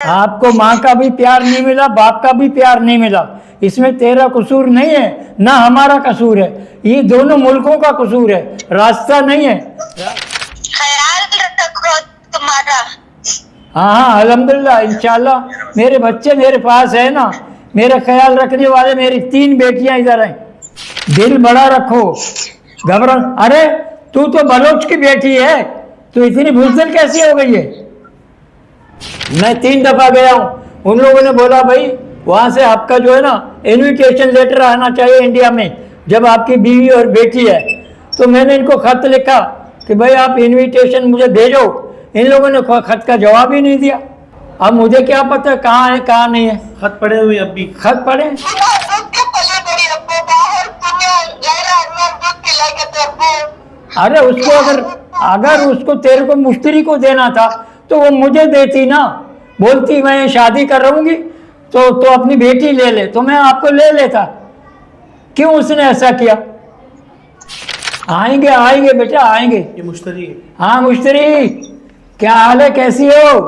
आपको माँ का भी प्यार नहीं मिला, बाप का भी प्यार नहीं मिला। इसमें तेरा कसूर नहीं है, ना हमारा कसूर है, ये दोनों मुल्कों का कसूर है, रास्ता नहीं है। ख्याल रखो तुम्हारा। हाँ हाँ, अल्हम्दुलिल्लाह, इंशाल्लाह मेरे बच्चे मेरे पास है ना, मेरा ख्याल रखने वाले मेरी 3 बेटियां इधर हैं। दिल बड़ा रखो, घबरा। अरे तू तो बलोच की बेटी है, तू इतनी बुज़दिल कैसी हो गई है? मैं 3 दफा गया हूँ, उन लोगों ने बोला भाई वहां से आपका जो है ना इनविटेशन लेटर आना चाहिए इंडिया में, जब आपकी बीवी और बेटी है। तो मैंने इनको खत लिखा कि भाई आप इनविटेशन मुझे भेजो, इन लोगों ने खत का जवाब ही नहीं दिया। अब मुझे क्या पता कहाँ है कहाँ नहीं है। खत पढ़े हुए अब भी खत पढ़े? अरे उसको अगर अगर उसको तेरे को मुश्तरी को देना था तो वो मुझे देती ना, बोलती मैं शादी कर रहूंगी तो अपनी बेटी ले ले, तो मैं आपको ले लेता। क्यों उसने ऐसा किया? आएंगे आएंगे बेटा आएंगे। ये मुश्तरी है। हाँ मुश्तरी, क्या हाल है, कैसी हो?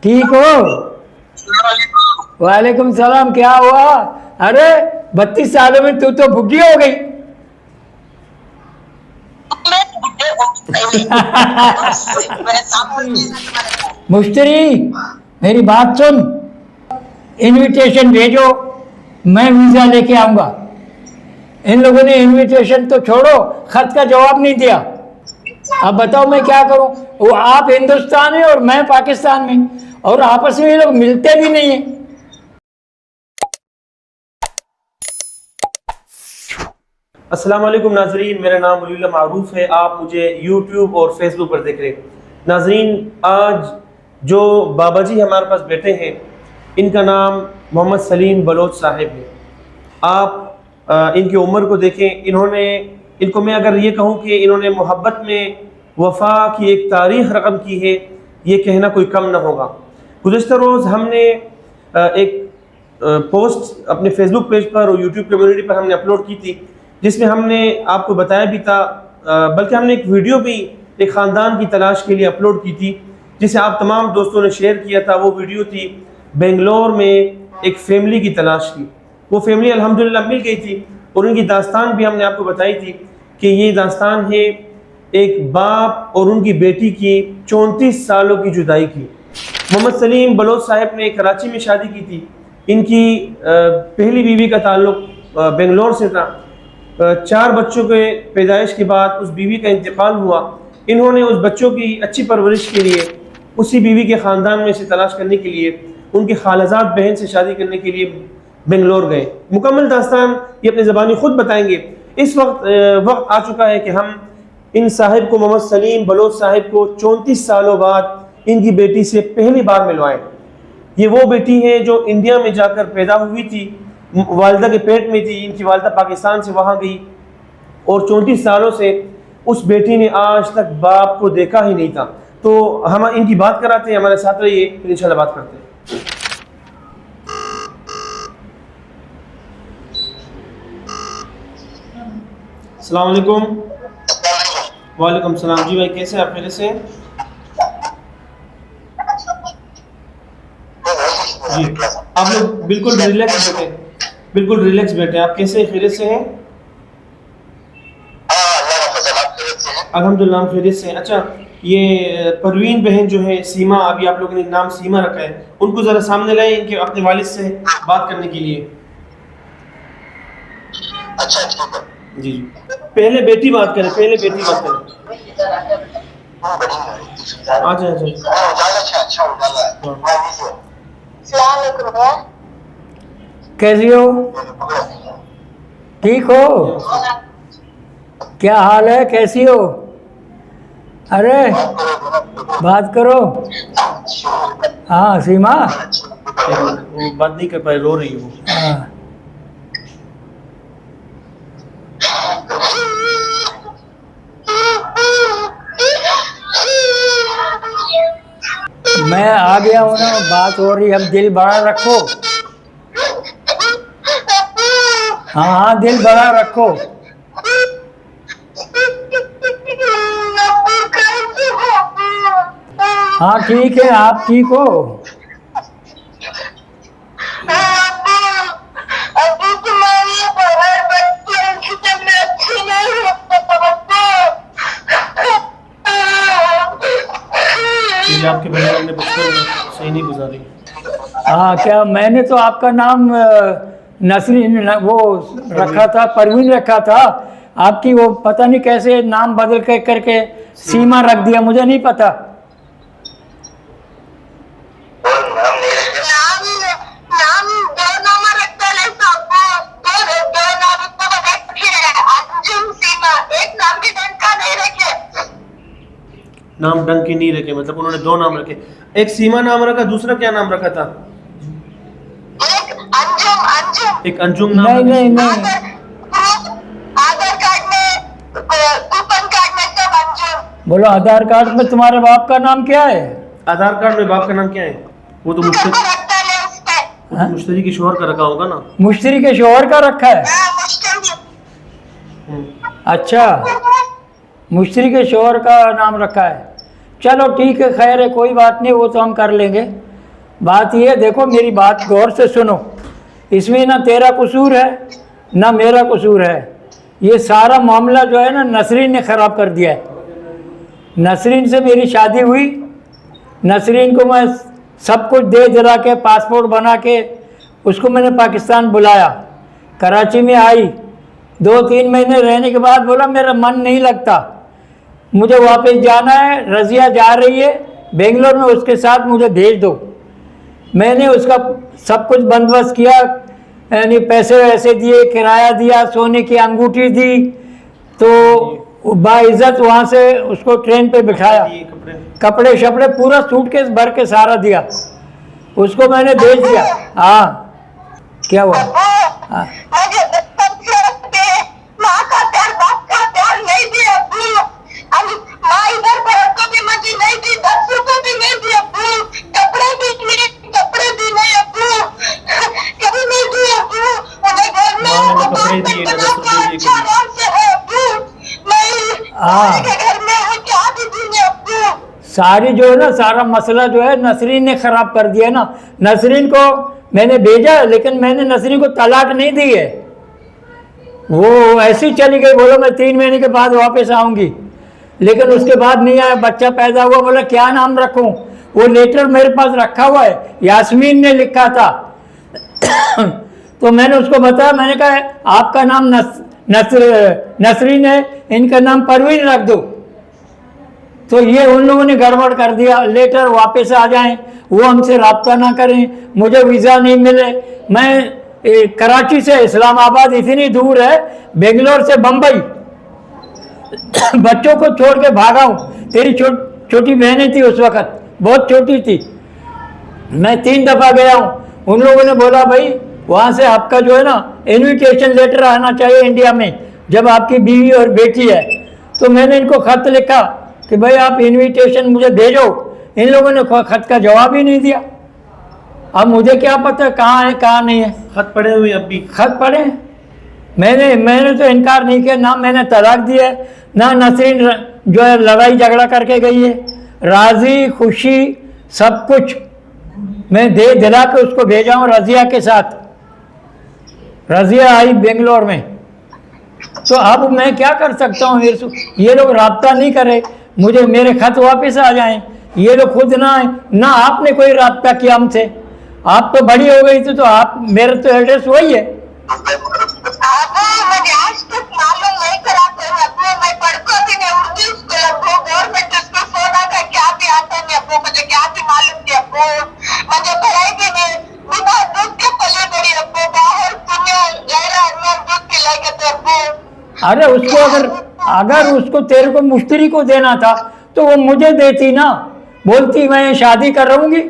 ठीक हो? वालेकुम सलाम। क्या हुआ? अरे 32 सालों में तू तो बुढ़ी हो गई। मुश्तरी मेरी बात सुन, इनविटेशन भेजो, मैं वीजा लेके आऊंगा। इन लोगों ने इनविटेशन तो छोड़ो, खत का जवाब नहीं दिया। अब बताओ मैं क्या करूं? वो आप हिंदुस्तान में और मैं पाकिस्तान में, और आपस में ये लोग मिलते भी नहीं है। अस्सलाम वालेकुम नाजरीन, मेरा नाम वलीउल्लाह मारूफ है। आप मुझे यूट्यूब और फेसबुक पर देख रहे हैं। नाजरीन, आज जो बाबा जी हमारे पास बैठे हैं, इनका नाम मोहम्मद सलीम बलोच साहिब है। आप इनकी उम्र को देखें, इनको मैं अगर ये कहूँ कि इन्होंने मोहब्बत में वफा की एक तारीख़ रकम की है, ये कहना कोई कम ना होगा। गुज़श्ता रोज़ हमने एक पोस्ट अपने फेसबुक पेज पर और यूट्यूब कम्युनिटी पर हमने अपलोड की थी, जिसमें हमने आपको बताया भी था, बल्कि हमने एक वीडियो भी एक ख़ानदान की तलाश के लिए अपलोड की थी, जिसे आप तमाम दोस्तों ने शेयर किया था। वो वीडियो थी बेंगलोर में एक फैमिली की तलाश की। वो फैमिली अल्हम्दुलिल्लाह मिल गई थी, और उनकी दास्तान भी हमने आपको बताई थी कि ये दास्तान है एक बाप और उनकी बेटी की 34 सालों की जुदाई की। मोहम्मद सलीम बलोच साहब ने कराची में शादी की थी। इनकी पहली बीवी का ताल्लुक बेंगलोर से था। 4 बच्चों के पैदाइश के बाद उस बीवी का इंतकाल हुआ। इन्होंने उस बच्चों की अच्छी परवरिश के लिए उसी बीवी के ख़ानदान में से तलाश करने के लिए उनके खालाजाद बहन से शादी करने के लिए बेंगलोर गए। मुकम्मल दास्तान ये अपनी ज़बानी ख़ुद बताएंगे। इस वक्त आ चुका है कि हम इन साहिब को, मोहम्मद सलीम बलोच साहिब को 34 सालों बाद इनकी बेटी से पहली बार मिलवाएं। ये वो बेटी है जो इंडिया में जाकर पैदा हुई थी, वालिदा के पेट में थी। इनकी वालिदा पाकिस्तान से वहाँ गई, और 34 सालों से उस बेटी ने आज तक बाप को देखा ही नहीं था। तो हम इनकी बात कराते हैं, हमारे साथ रहिए, फिर इंशाल्लाह बात करते हैं। अस्सलाम वालेकुम। वालेकुम सलाम। जी भाई, कैसे आप? पहले से जी, आप लोग बिल्कुल रिलैक्स बैठे, बिल्कुल रिलैक्स बैठे। आप कैसे, खैरियत से हैं? अल्हम्दुलिल्लाह हम खैरियत से हैं। अच्छा, ये परवीन बहन जो है, सीमा, अभी आप लोगों ने नाम सीमा रखा है, उनको ज़रा सामने लाए इनके अपने वालिद से बात करने के लिए। अच्छा ठीक है जी जी, पहले बेटी बात करें, पहले बेटी बात करें। अच्छा अच्छा, कैसी हो? ठीक हो? क्या हाल है, कैसी हो? अरे बात करो। हाँ सीमा, वो बात नहीं कर पाए, रो रही है वो। हाँ मैं आ गया हूँ ना, बात हो रही। अब दिल बड़ा रखो। हाँ हाँ, दिल बड़ा रखो। हाँ ठीक है, आप ठीक हो? आपके परिवार ने बचपन सही नहीं गुजारी। हाँ, क्या मैंने तो आपका नाम नसरीन वो रखा था, परवीन रखा था। आपकी वो पता नहीं कैसे नाम बदल के करके सीमा रख दिया, मुझे नहीं पता। नाम दो नाम रखता है सबको, दो नाम तो रखे हैं, अंजुम सीमा, एक नाम भी ढंग का नहीं रखे। नाम ढंग के नहीं रखे, मतलब उन्होंने दो नाम रखे। एक सीमा नाम रखा, दूसरा क्या नाम रखा था? एक अंजुम एक अंजुम नाम नहीं रखा। नहीं नहीं, आधार कार्ड में कूपन कार्ड में सब अंजुम। बोलो आधार कार्ड में तुम्हारे बाप का नाम क्या है? आधार कार्ड में बाप का नाम क्या है? वो तो सबको रखता है उसमें। वो तो मुश्तरी के शोहर का रखा होगा ना। मुश्तरी के शोहर का रखा है? मुश्किल अच्छा, मुश्तरी के शोहर का नाम रखा है। चलो ठीक है, खैर है, कोई बात नहीं, वो तो हम कर लेंगे। बात ये है, देखो मेरी बात गौर से सुनो, इसमें ना तेरा कसूर है ना मेरा कसूर है। ये सारा मामला जो है ना नसरीन ने ख़राब कर दिया है। नसरीन से मेरी शादी हुई, नसरीन को मैं सब कुछ दे दिला के पासपोर्ट बना के उसको मैंने पाकिस्तान बुलाया। कराची में आई, 2-3 महीने रहने के बाद बोला मेरा मन नहीं लगता, मुझे वापस जाना है, रज़िया जा रही है बेंगलोर में, उसके साथ मुझे भेज दो। मैंने उसका सब कुछ बंदोबस्त किया, यानी पैसे वैसे दिए, किराया दिया, सोने की अंगूठी दी, तो बाइज्जत वहाँ से उसको ट्रेन पे बिठाया, कपड़े शपड़े पूरा सूटकेस भर के सारा दिया, उसको मैंने भेज दिया। हाँ, क्या हुआ? हाँ। मुझे बचपन से रखते, माँ का प्यार बाप का प्यार नहीं दिया अब्बू। माँ इधर पर कभी मुझे नहीं दी, 10 रुपए भी नहीं दी अब्बू, कपड़े भी नहीं अब्बू, कभी नहीं दी अब्बू। उन्हें घर में अच्छा आराम से है अब्बू, मैं के घर में हूँ, क्या भी दी अब्बू। सारी जो है ना, सारा मसला जो है नसरीन ने ख़राब कर दिया ना। नसरीन को मैंने भेजा, लेकिन मैंने नसरीन को तलाक नहीं दी है, वो ऐसी चली गई, बोलो मैं 3 महीने के बाद वापस आऊँगी, लेकिन उसके बाद नहीं आया। बच्चा पैदा हुआ, बोला क्या नाम रखूं? वो लेटर मेरे पास रखा हुआ है, यास्मीन ने लिखा था। तो मैंने उसको बताया, मैंने कहा आपका नाम नसरीन है, इनका नाम परवीन रख दो। तो ये उन लोगों ने गड़बड़ कर दिया, लेटर वापस आ जाएं, वो हमसे रब्ता ना करें, मुझे वीज़ा नहीं मिले। मैं कराची से इस्लामाबाद इतनी दूर है, बेंगलोर से बम्बई, बच्चों को छोड़ के भागा हूँ। तेरी छोटी बहनें थी उस वक़्त, बहुत छोटी थी, मैं 3 दफ़ा गया हूँ। उन लोगों ने बोला भाई वहाँ से आपका जो है ना इनविटेशन लेटर आना चाहिए इंडिया में, जब आपकी बीवी और बेटी है। तो मैंने इनको ख़त लिखा कि भाई आप इनविटेशन मुझे भेजो, इन लोगों ने ख़त का जवाब ही नहीं दिया। अब मुझे क्या पता कहाँ है कहाँ नहीं है। खत पढ़े हुए अब भी? खत पढ़े, मैंने तो इनकार नहीं किया, ना मैंने तलाक दिया है, ना नसरीन जो है लड़ाई झगड़ा करके गई है। राज़ी खुशी सब कुछ मैं दे दिला के उसको भेजा हूँ रज़िया के साथ। रज़िया आई बेंगलोर में, तो अब मैं क्या कर सकता हूँ? ये लोग राब्ता नहीं करे, मुझे मेरे खत वापस आ जाएं, ये लोग खुद ना आए, ना आपने कोई राब्ता किया हमसे। आप तो बड़ी हो गई थी, तो आप, मेरा तो एड्रेस वही है। मुझे आज तक मालूम नहीं कराते हैं अब्बू, मैं पढ़ता भी नहीं उर्दू स्कूल अब्बू, गवर्नमेंट स्कूल सोना का क्या भी आता नहीं अब्बू, मुझे क्या भी मालूम थी अब्बू, मुझे पढ़ाई भी नहीं, बिना दूध के पली बड़ी अब्बू, बाहर दुनिया गहरा दूध पिलाई के अब्बू। अरे उसको अगर उसको तेरे को मुश्तरी को देना था तो वो मुझे देती ना, बोलती मैं शादी कर रहूँगी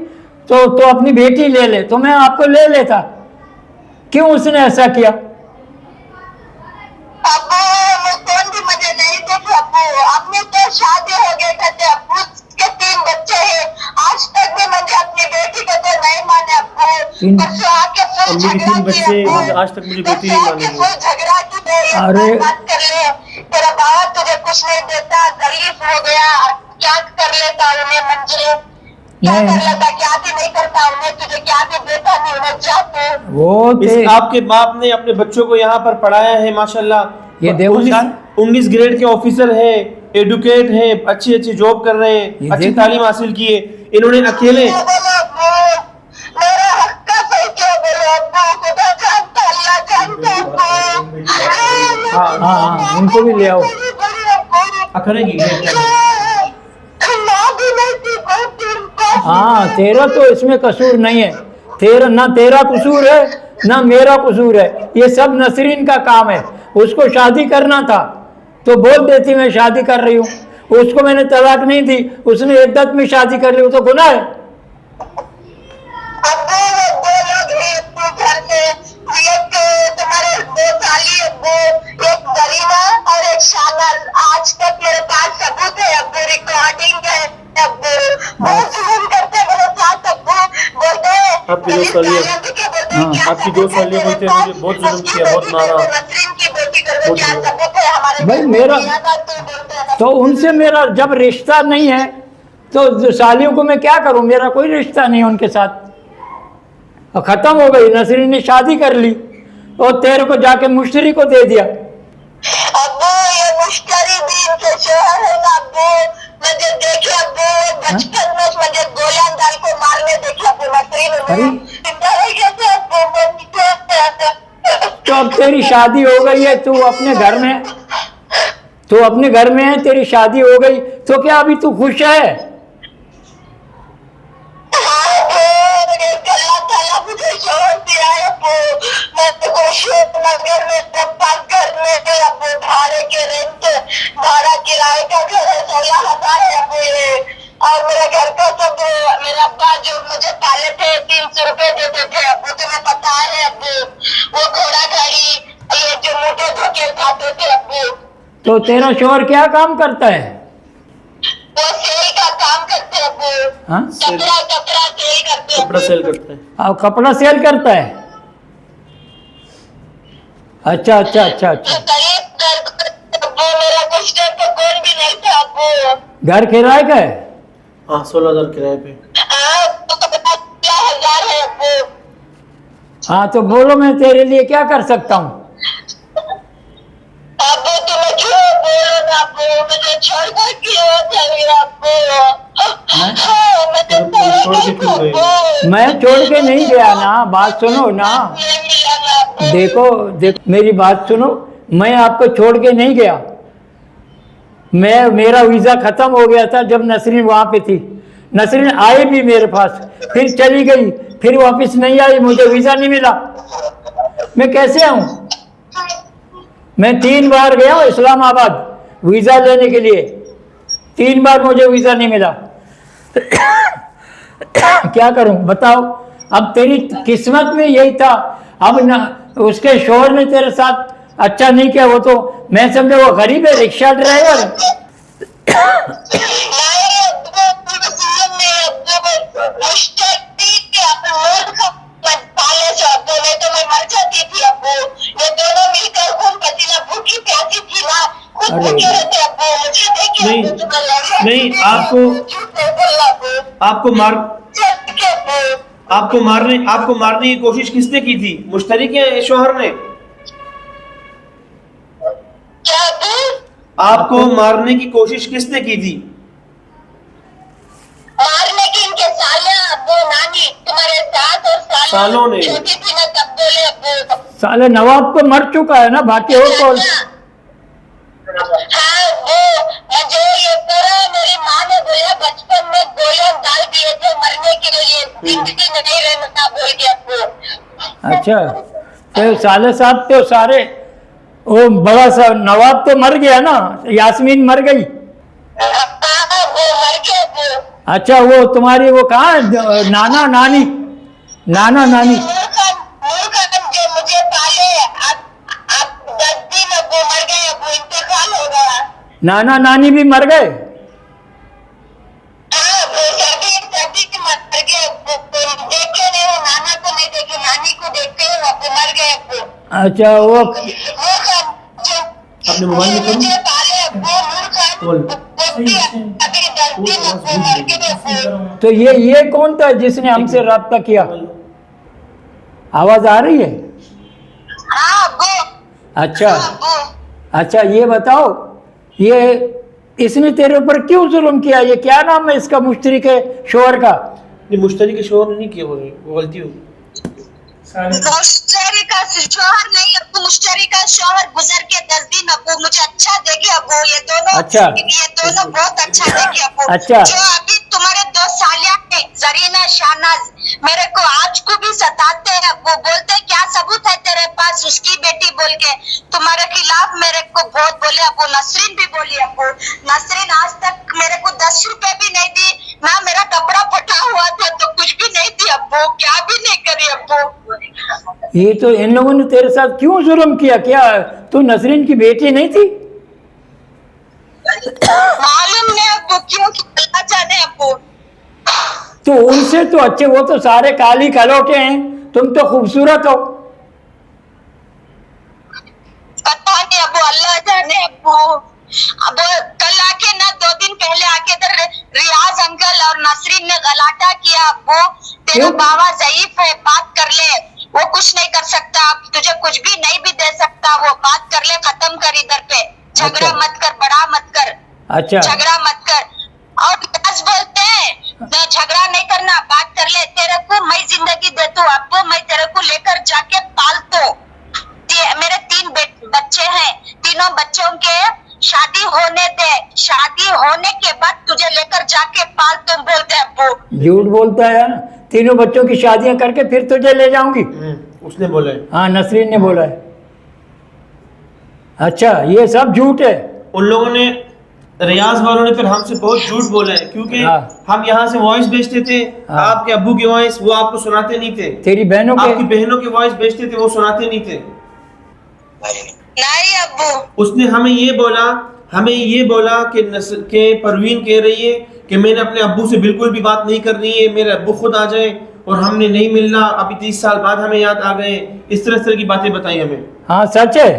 तो अपनी बेटी ले ले, तो मैं आपको ले लेता। क्यों उसने ऐसा किया? अब्बू कौन भी मुझे नहीं देते अब्बू, अपनी तो शादी हो गई थे अब्बू, के 3 बच्चे हैं, आज तक भी मुझे अपनी बेटी को तो नहीं माने अब्बू। परसों आके फुल झगड़ा किया, आज तक मुझे बेटी नहीं मानी। फुल झगड़ा की, अरे बात कर ले, तेरा बाबा तुझे कुछ नहीं देता, गरीब हो गया, क्या कर लेता उन्हें मंजरे, क्या कर लेता, क्या भी नहीं करता उन्हें, तुझे क्या भी देता नहीं उन्हें, जाते वो आपके बाप ने अपने बच्चों को यहाँ पर पढ़ाया है माशाल्लाह। ये देखो 19 ग्रेड के ऑफिसर है, एडुकेट है, अच्छी जॉब कर रहे हैं, अच्छी तालीम हासिल की है। इन्होंने अकेले बोलो अब्बू, मेरा हक का सही क्या बोलो अब्बू, खुदा जानता, अल्लाह जानता अब्बू। हाँ हाँ इनको भी ले आओ। करेंगी माँ भी नहीं थी, बहुत दिन बाद। हाँ तेरा तो इसमें कसूर नहीं है, तेरा ना तेरा कसूर है ना मेरा कसूर है, ये सब नसरीन का काम है। उसको शादी करना था तो बोल देती मैं शादी कर रही हूँ, उसको मैंने तलाक नहीं दी, उसने इद्दत में शादी कर ली, वो तो गुनाह है। अब्बू वो दो लोग हैं अब्बू घर में, एक तुम्हारे दो साली अब्बू, एक गरीना और एक शानल। आज तक मेरे पास सबूत है अब्बू, रिकॉर्डिंग है अब्बू। बहुत जुल्म करते मेरे साथ अब्बू, बोलते आपकी दो सालियाँ, हाँ, आपकी दो सालियाँ बोलते हैं मुझे बहुत जुल्म किया, बहुत मारा। नसरीन की बेटी कर, क्या सबूत है हमारे भाई घर में? मेरा किया था तू बोलते हैं। तो उनसे मेरा जब रिश्ता नहीं है तो जो सालियों को मैं क्या करूं, मेरा कोई रिश्ता नहीं है उनके साथ, और खत्म हो गई। नसरीन ने शादी कर ली और तेरे को जाके मुश्तरी को दे दिया। अब्बू ये मुश्तरी भी इनके शोहर है ना अब्बू, मुझे देखे अब्बू बचपन में मुझे गोलियां डाल को मारने देखे अब्बू, नसरीन अरे। कैसे अब्बू तो अब तेरी शादी हो गई है, तू अपने घर में, तू अपने घर में है, तेरी शादी हो गई तो क्या अभी तू खुश है? अल्लाह ताला मुझे शोहर दिया है अब्बू, मैं तो खुश नगर में घर में अब्बू, भाड़े के रेंट, भाड़ा किराए का घर है, 16,000 है अब्बू ये। और मेरे घर का सब, मेरा अब्बा जो मुझे पाले थे 300 रुपए देते थे अब्बू, तुम्हें पता है अब्बू, वो घोड़ा गाड़ी ये जो मोटे धोखे खाते थे अब्बू। तो तेरा शोहर क्या काम करता है? वो सेल का काम करते हैं अब्बू, हाँ? कपड़ा कपड़ा सेल करते हैं कपड़ा सेल करते हैं। अब कपड़ा सेल करता है? अच्छा अच्छा अच्छा अच्छा। गरीब घर अब्बू, मेरा कुछ टाइम तो कौन भी नहीं था अब्बू। घर किराए का है? हाँ 16,000 किराए पे। तो 15,000 है अब्बू। हाँ तो बोलो मैं तेरे लिए क्या कर सकता हूँ? अब्बू तुम्हें क्यों बोलो ना अब्बू, मुझे छोड़ कर क्यों चली अब्बू? हाँ, मुझे छोड़ के क्यों गई? अब्बू। मैं छोड़ के नहीं गया ना, बात सुनो ना, नहीं मिला ना अब्बू। देखो देखो मेरी बात सुनो, मैं आपको छोड़ के नहीं गया। मेरा वीज़ा ख़त्म हो गया था जब नसरीन वहाँ पे थी, नसरीन आई भी मेरे पास, फिर चली गई, फिर वापस नहीं आई, मुझे वीज़ा नहीं मिला, मैं कैसे आऊँ? मैं 3 बार गया हूँ इस्लामाबाद वीज़ा लेने के लिए, 3 बार मुझे वीज़ा नहीं मिला। क्या करूं बताओ? अब तेरी किस्मत में यही था, अब न उसके शोहर ने तेरे साथ अच्छा नहीं किया, वो तो मैं समझा वो गरीब है, रिक्शा ड्राइवर। नहीं अब्बू, पूरे जीवन में अब्बू मुश्तरी के अपने मूड को पाले से अब्बू, नहीं तो मैं मर जाती थी अब्बू। ये दोनों मिलकर खून पसीना भूखी प्यासी थी ना, खुद अरे। भूखे रहते अब्बू, मुझे देखे नहीं, अब्बू, तुम्हें लगा नहीं, कि आपको- झूठ नहीं बोलना अब्बू, आपको मार सच के अब्बू। आपको मारने की कोशिश किसने की थी? मुश्तरी के शोहर ने? क्या अब्बू? आपको मारने की कोशिश किसने की थी? मारने की इनके सालियां अब्बू, नानी तुम्हारे सास और सालों ने। छोटी थी ना तब बोले अब्बू। साले नवाब तो मर चुका है ना, बाकी और कौन? हाँ वो मुझे ये पूरा मेरी माँ ने बोला बचपन में गोलियां डाल दिए थे मरने के लिए, जिंदगी में नहीं रहना बोल के अब्बू। अच्छा तो साले साहब तो सारे, वो बड़ा सा नवाब तो मर गया ना, यास्मीन मर गई। हाँ वो मर गया अब्बू। अच्छा वो तुम्हारी वो कहाँ है, नाना नानी, नाना नानी? मूर्खन जो मुझे पाले अब 10 दिन अब्बू मर गए अब्बू, इंतकाल हो गया। नाना नानी भी मर गए? हाँ वो सभी मर गए अब्बू, देखे नहीं वो, नाना को नहीं देखे, नानी को देखते हैं अब्बू, मर गए अब्बू। अच्छा वो अपने मोबाइल में करो। मुझे पाले अब्बू, बोल। अभी 10 दिन अब्बू मर गए अब्बू। तो ये कौन था जिसने हमसे रब्ता किया? आवाज आ रही है? हाँ अब्बू। अच्छा अब्बू। अच्छा ये बताओ, ये इसने तेरे ऊपर क्यों जुल्म किया? ये क्या नाम है इसका, मुश्तरी के शोहर का? ये मुश्तरी के शोहर नहीं किया, वो गलती होगी। मुश्तरी का शोहर नहीं अब्बू, मुश्तरी का शोहर गुजर के 10 दिन अब्बू, मुझे अच्छा देगी अब्बू। ये दोनों बहुत अच्छा देगी अब्बू। अच्छा। जो अभी तुम्हारे 2 सालिया है जरीना शाहनाज, मेरे को आज को भी सताते हैं अब्बू, बोलते हैं क्या सबूत है तेरे पास उसकी बेटी बोल के तुम्हारे खिलाफ मेरे को बहुत बोले अब्बू। नसरीन भी बोली अब्बू, नसरीन आज तक मेरे को 10 रुपए भी नहीं दी, ना मेरा कपड़ा फटा हुआ था तो कुछ भी नहीं दी अब्बू, क्या भी नहीं करी अब्बू। ये तो इन लोगों ने तेरे साथ क्यों जुल्म किया? क्या तू नसरीन की बेटी नहीं थी? मालूम नहीं अब्बू, क्यों अल्लाह जाने अब्बू। तो उनसे तो अच्छे, वो तो सारे काली कलौटे हैं, तुम तो खूबसूरत हो। पता नहीं अब्बू, अल्लाह जाने अब्बू। अब कल आके ना 2 दिन पहले आके इधर रियाज अंकल और नसरीन ने गलाटा किया अब्बू, तेरा क्यों? बाबा ज़ईफ है, बात कर ले, वो कुछ नहीं कर सकता, तुझे कुछ भी नहीं भी दे सकता, वो बात कर ले, खत्म कर इधर पे, झगड़ा अच्छा। मत कर, बड़ा मत कर, अच्छा, झगड़ा मत कर। और रियाज बोलते हैं झगड़ा नहीं करना, बात कर ले, तेरे को मैं जिंदगी देता हूँ अब्बू, मैं तेरे को लेकर जाके पाल दो। मेरे 3 बच्चे हैं, तीनों बच्चों के शादी होने दे, शादी होने के बाद तुझे लेकर जाके पाल, तुम बोलते अब्बू। झूठ बोलता है यार। तीनों बच्चों की शादियां करके फिर तुझे ले जाऊंगी। उसने बोला है। हाँ, नसरीन ने बोला है। अच्छा, ये सब झूठ है। उन लोगों ने, रियाज वालों ने फिर हमसे बहुत झूठ बोला है, क्योंकि हाँ। हम यहाँ से वॉइस भेजते थे, हाँ। आपके अब्बू की वॉइस वो आपको सुनाते नहीं थे, तेरी बहनों आपकी के। बहनों की वॉइस भेजते थे, वो सुनाते नहीं थे। नहीं अब्बू, उसने हमें ये बोला कि परवीन कह रही है कि मैंने अपने अब्बू से बिल्कुल भी बात नहीं करनी है, मेरे अब्बू खुद आ जाए और हमने नहीं मिलना, अभी 30 साल बाद हमें याद आ गए, इस तरह की बातें बताई हमें। हाँ, सच है।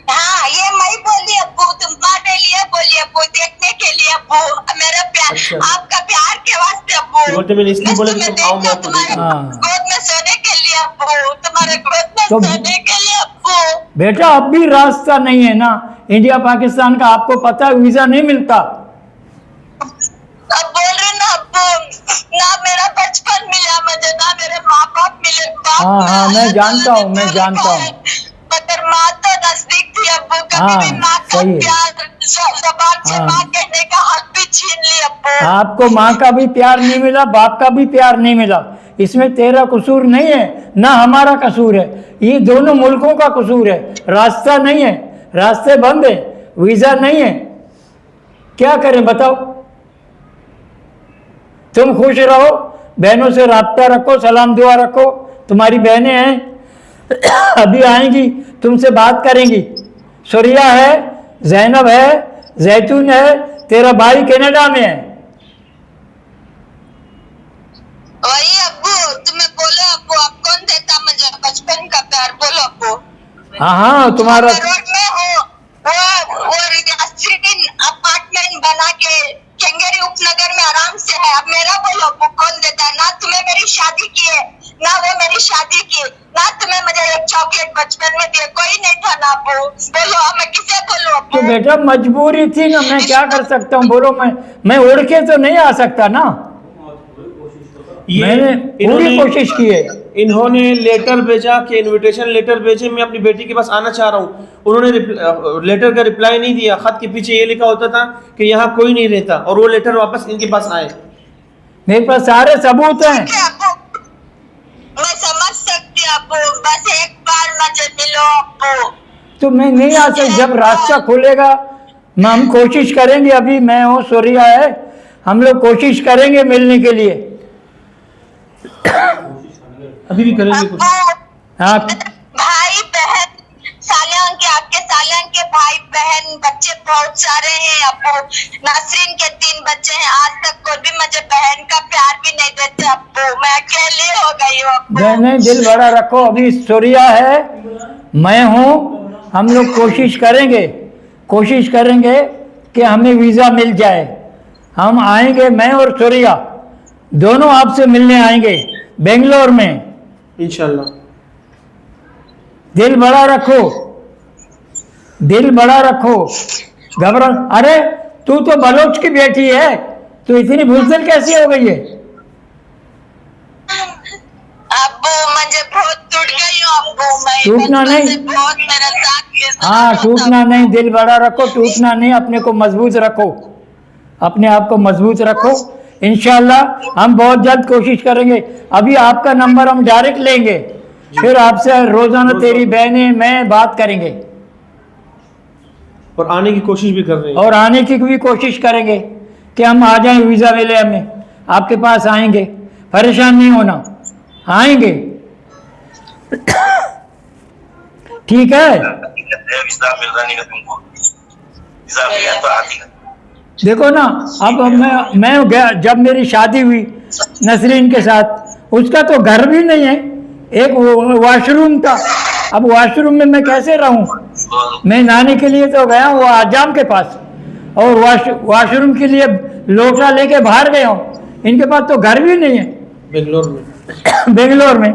हाँ ये मैं बोली अब्बू, तुम्हारे लिए बोली अब्बू, देखने के लिए अब्बू, मेरा प्यार। अच्छा। आपका प्यार के वास्ते अब्बू। ये बोलते मैंने इसलिए बोला कि तुम आओ, मैं आपको तुम्हारे देखूं। हाँ। गोद में सोने के लिए अब्बू, तुम्हारे गोद में तो- सोने के लिए अब्बू। बेटा, अब भी रास्ता नहीं है ना इंडिया पाकिस्तान का, आपको पता है वीजा नहीं मिलता। अब बोल रहे ना अब्बू, ना मेरा बचपन मिला मुझे, ना मेरे माँ बाप मिले। बाप हाँ, में हाँ, मैं अल्लाह जानता ताला हूँ, ने मैं जो जानता लिखा है, मगर माँ तो नजदीक थी अब्बू, कभी हाँ, भी माँ का सही है। प्यार जबान से हाँ। माँ कहने का हक भी छीन ली अब्बू। आपको माँ का भी प्यार नहीं मिला, बाप का भी प्यार नहीं मिला, इसमें तेरा कसूर नहीं है ना हमारा कसूर है, ये दोनों मुल्कों का कसूर है। रास्ता नहीं है, रास्ते बंद है, वीजा नहीं है, क्या करें बताओ? तुम खुश रहो, बहनों से राब्ता रखो, सलाम दुआ रखो, तुम्हारी बहनें हैं अभी आएंगी, तुमसे बात करेंगी। सुरिया है, जैनब है, जैतून है, तेरा भाई कनाडा में है। वही अब्बू, तुम्हें बोलो अब्बू, अब कौन देता मुझे बचपन का प्यार, बोलो अब्बू। हाँ, हाँ, तुम्हारा मैं रोड में हूँ, वो रियासतीन अपार्टमेंट बना के केंगेरी उपनगर में आराम से है। अब मेरा बोलो अब्बू, कौन देता है? ना तुम्हें मेरी शादी की है, ना वो मेरी शादी की, ना तुम्हें मुझे एक चॉकलेट बचपन में दिए, कोई नहीं था ना अब्बू। बोलो अब मैं किसे बोलूं तो अब्बू? बेटा मजबूरी थी ना, मैं क्या कर सकता हूँ बोलो? मैं उड़ के तो नहीं आ सकता ना, मैंने पूरी कोशिश की है। इन्होंने लेटर भेजा कि इनविटेशन लेटर भेजे, मैं अपनी बेटी के पास आना चाह रहा हूँ, उन्होंने लेटर का रिप्लाई नहीं दिया। खत के पीछे ये लिखा होता था कि यहाँ कोई नहीं रहता, और वो लेटर वापस इनके पास आए। मेरे पास सारे सबूत हैं। ठीक है अब्बू, मैं समझ सकती हूँ अब्बू, बस एक बार मुझे मिलो अब्बू। तो मैं नहीं आ सकता, जब रास्ता खुलेगा हम कोशिश करेंगे। अभी मैं हूँ, सूर्या है, हम लोग कोशिश करेंगे मिलने के लिए। अभी भी करेंगे कुछ। अब्बू, हाँ, भाई बहन सालियान के, आपके सालियान के भाई बहन बच्चे बहुत सारे हैं अब्बू। नसरीन के 3 बच्चे हैं, आज तक कोई भी मुझे बहन का प्यार भी नहीं देते अब्बू, मैं अकेली हो गई हूँ अब्बू। नहीं, दिल बड़ा रखो। अभी सूर्या है, मैं हूँ, हम लोग कोशिश करेंगे कि हमें वीज़ा मिल जाए। हम आएंगे, मैं और सूर्या दोनों आपसे मिलने आएंगे बेंगलोर में। इंशाल्लाह। दिल बड़ा रखो, दिल बड़ा रखो। घबरा, अरे तू तो बलोच की बेटी है, तू इतनी बुज़दिल कैसी हो गई है? अब्बू मुझे बहुत टूट गई हूँ अब्बू, मैं टूटना बचपन नहीं। से बहुत मेरा साथ किया। हाँ, टूटना नहीं, दिल बड़ा रखो, टूटना नहीं, अपने को मजबूत रखो, अपने आप को मजबूत रखो। इंशाल्लाह हम बहुत जल्द कोशिश करेंगे। अभी आपका नंबर हम डायरेक्ट लेंगे, फिर आपसे रोजाना तेरी बहनें मैं बात करेंगे और आने की कोशिश भी कर रहे हैं। और आने की भी कोशिश करेंगे कि हम आ जाएं, वीज़ा मिले हमें, आपके पास आएंगे, परेशान नहीं होना, आएंगे। ठीक है, वीजा मिल रहा नहीं है तुमको, वीजा मिल गया तो आती है। देखो ना, अब मैं गया, जब मेरी शादी हुई नसरीन के साथ, उसका तो घर भी नहीं है, एक वॉशरूम था। अब वॉशरूम में मैं कैसे रहूं? मैं नहाने के लिए तो गया हूँ आजाम के पास, और वॉशरूम के लिए लोटा लेके बाहर गया हूँ। इनके पास तो घर भी नहीं है बेंगलोर में। बेंगलोर में।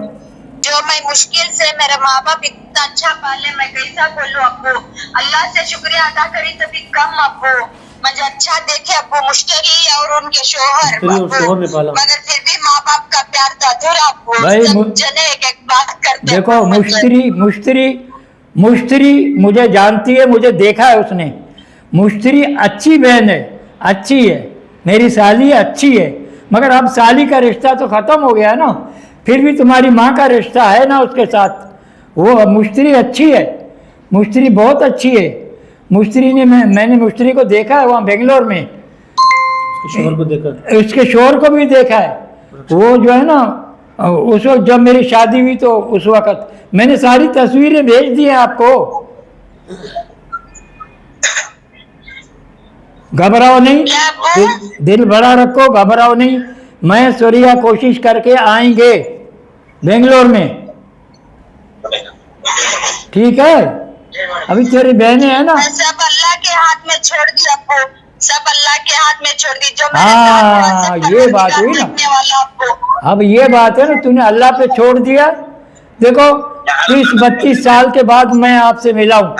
जो मैं मुश्किल से मेरे माँ बाप इतना अच्छा पाले, मैं कैसा बोलूं अब्बू, अल्लाह से शुक्रिया अदा करी तभी कम अब्बू, मुझे अच्छा देखे अब्बू, मुश्तरी और उनके शोहर मुश्तरी और शोहर ने पाला। मगर फिर भी माँ बाप का प्यार तो अधूरा अब्बू, भाई, सब जने एक बात करते हैं देखो, अब्बू, मुश्तरी मुझे जानती है, मुझे देखा है उसने। मुश्तरी अच्छी बहन है, अच्छी है, मेरी साली अच्छी है, मगर अब साली का रिश्ता तो ख़त्म हो गया ना, फिर भी तुम्हारी माँ का रिश्ता है ना उसके साथ। वो मुश्तरी अच्छी है, मुश्तरी बहुत अच्छी है। मुश्तरी ने मैंने मुश्तरी को देखा है वहाँ बेंगलोर में, शोहर को देखा, उसके शोहर को भी देखा है। वो जो है ना, उस वक्त जब मेरी शादी हुई तो उस वक्त मैंने सारी तस्वीरें भेज दी हैं आपको। घबराओ नहीं, दिल बड़ा रखो, घबराओ नहीं। मैं सूर्या कोशिश करके आएंगे बेंगलोर में, ठीक है? अभी तेरी बहनें हैं ना, मैं सब अल्लाह के हाथ में छोड़ दी अब्बू, सब अल्लाह के हाथ में छोड़ दी। जो मेरे हाँ, साथ हुआ, सब ये बात हुई ना। रखने वाला अब्बू। अब ये बात है ना, तूने अल्लाह पे छोड़ दिया। देखो, 30-32 साल के बाद मैं आपसे मिला हूँ,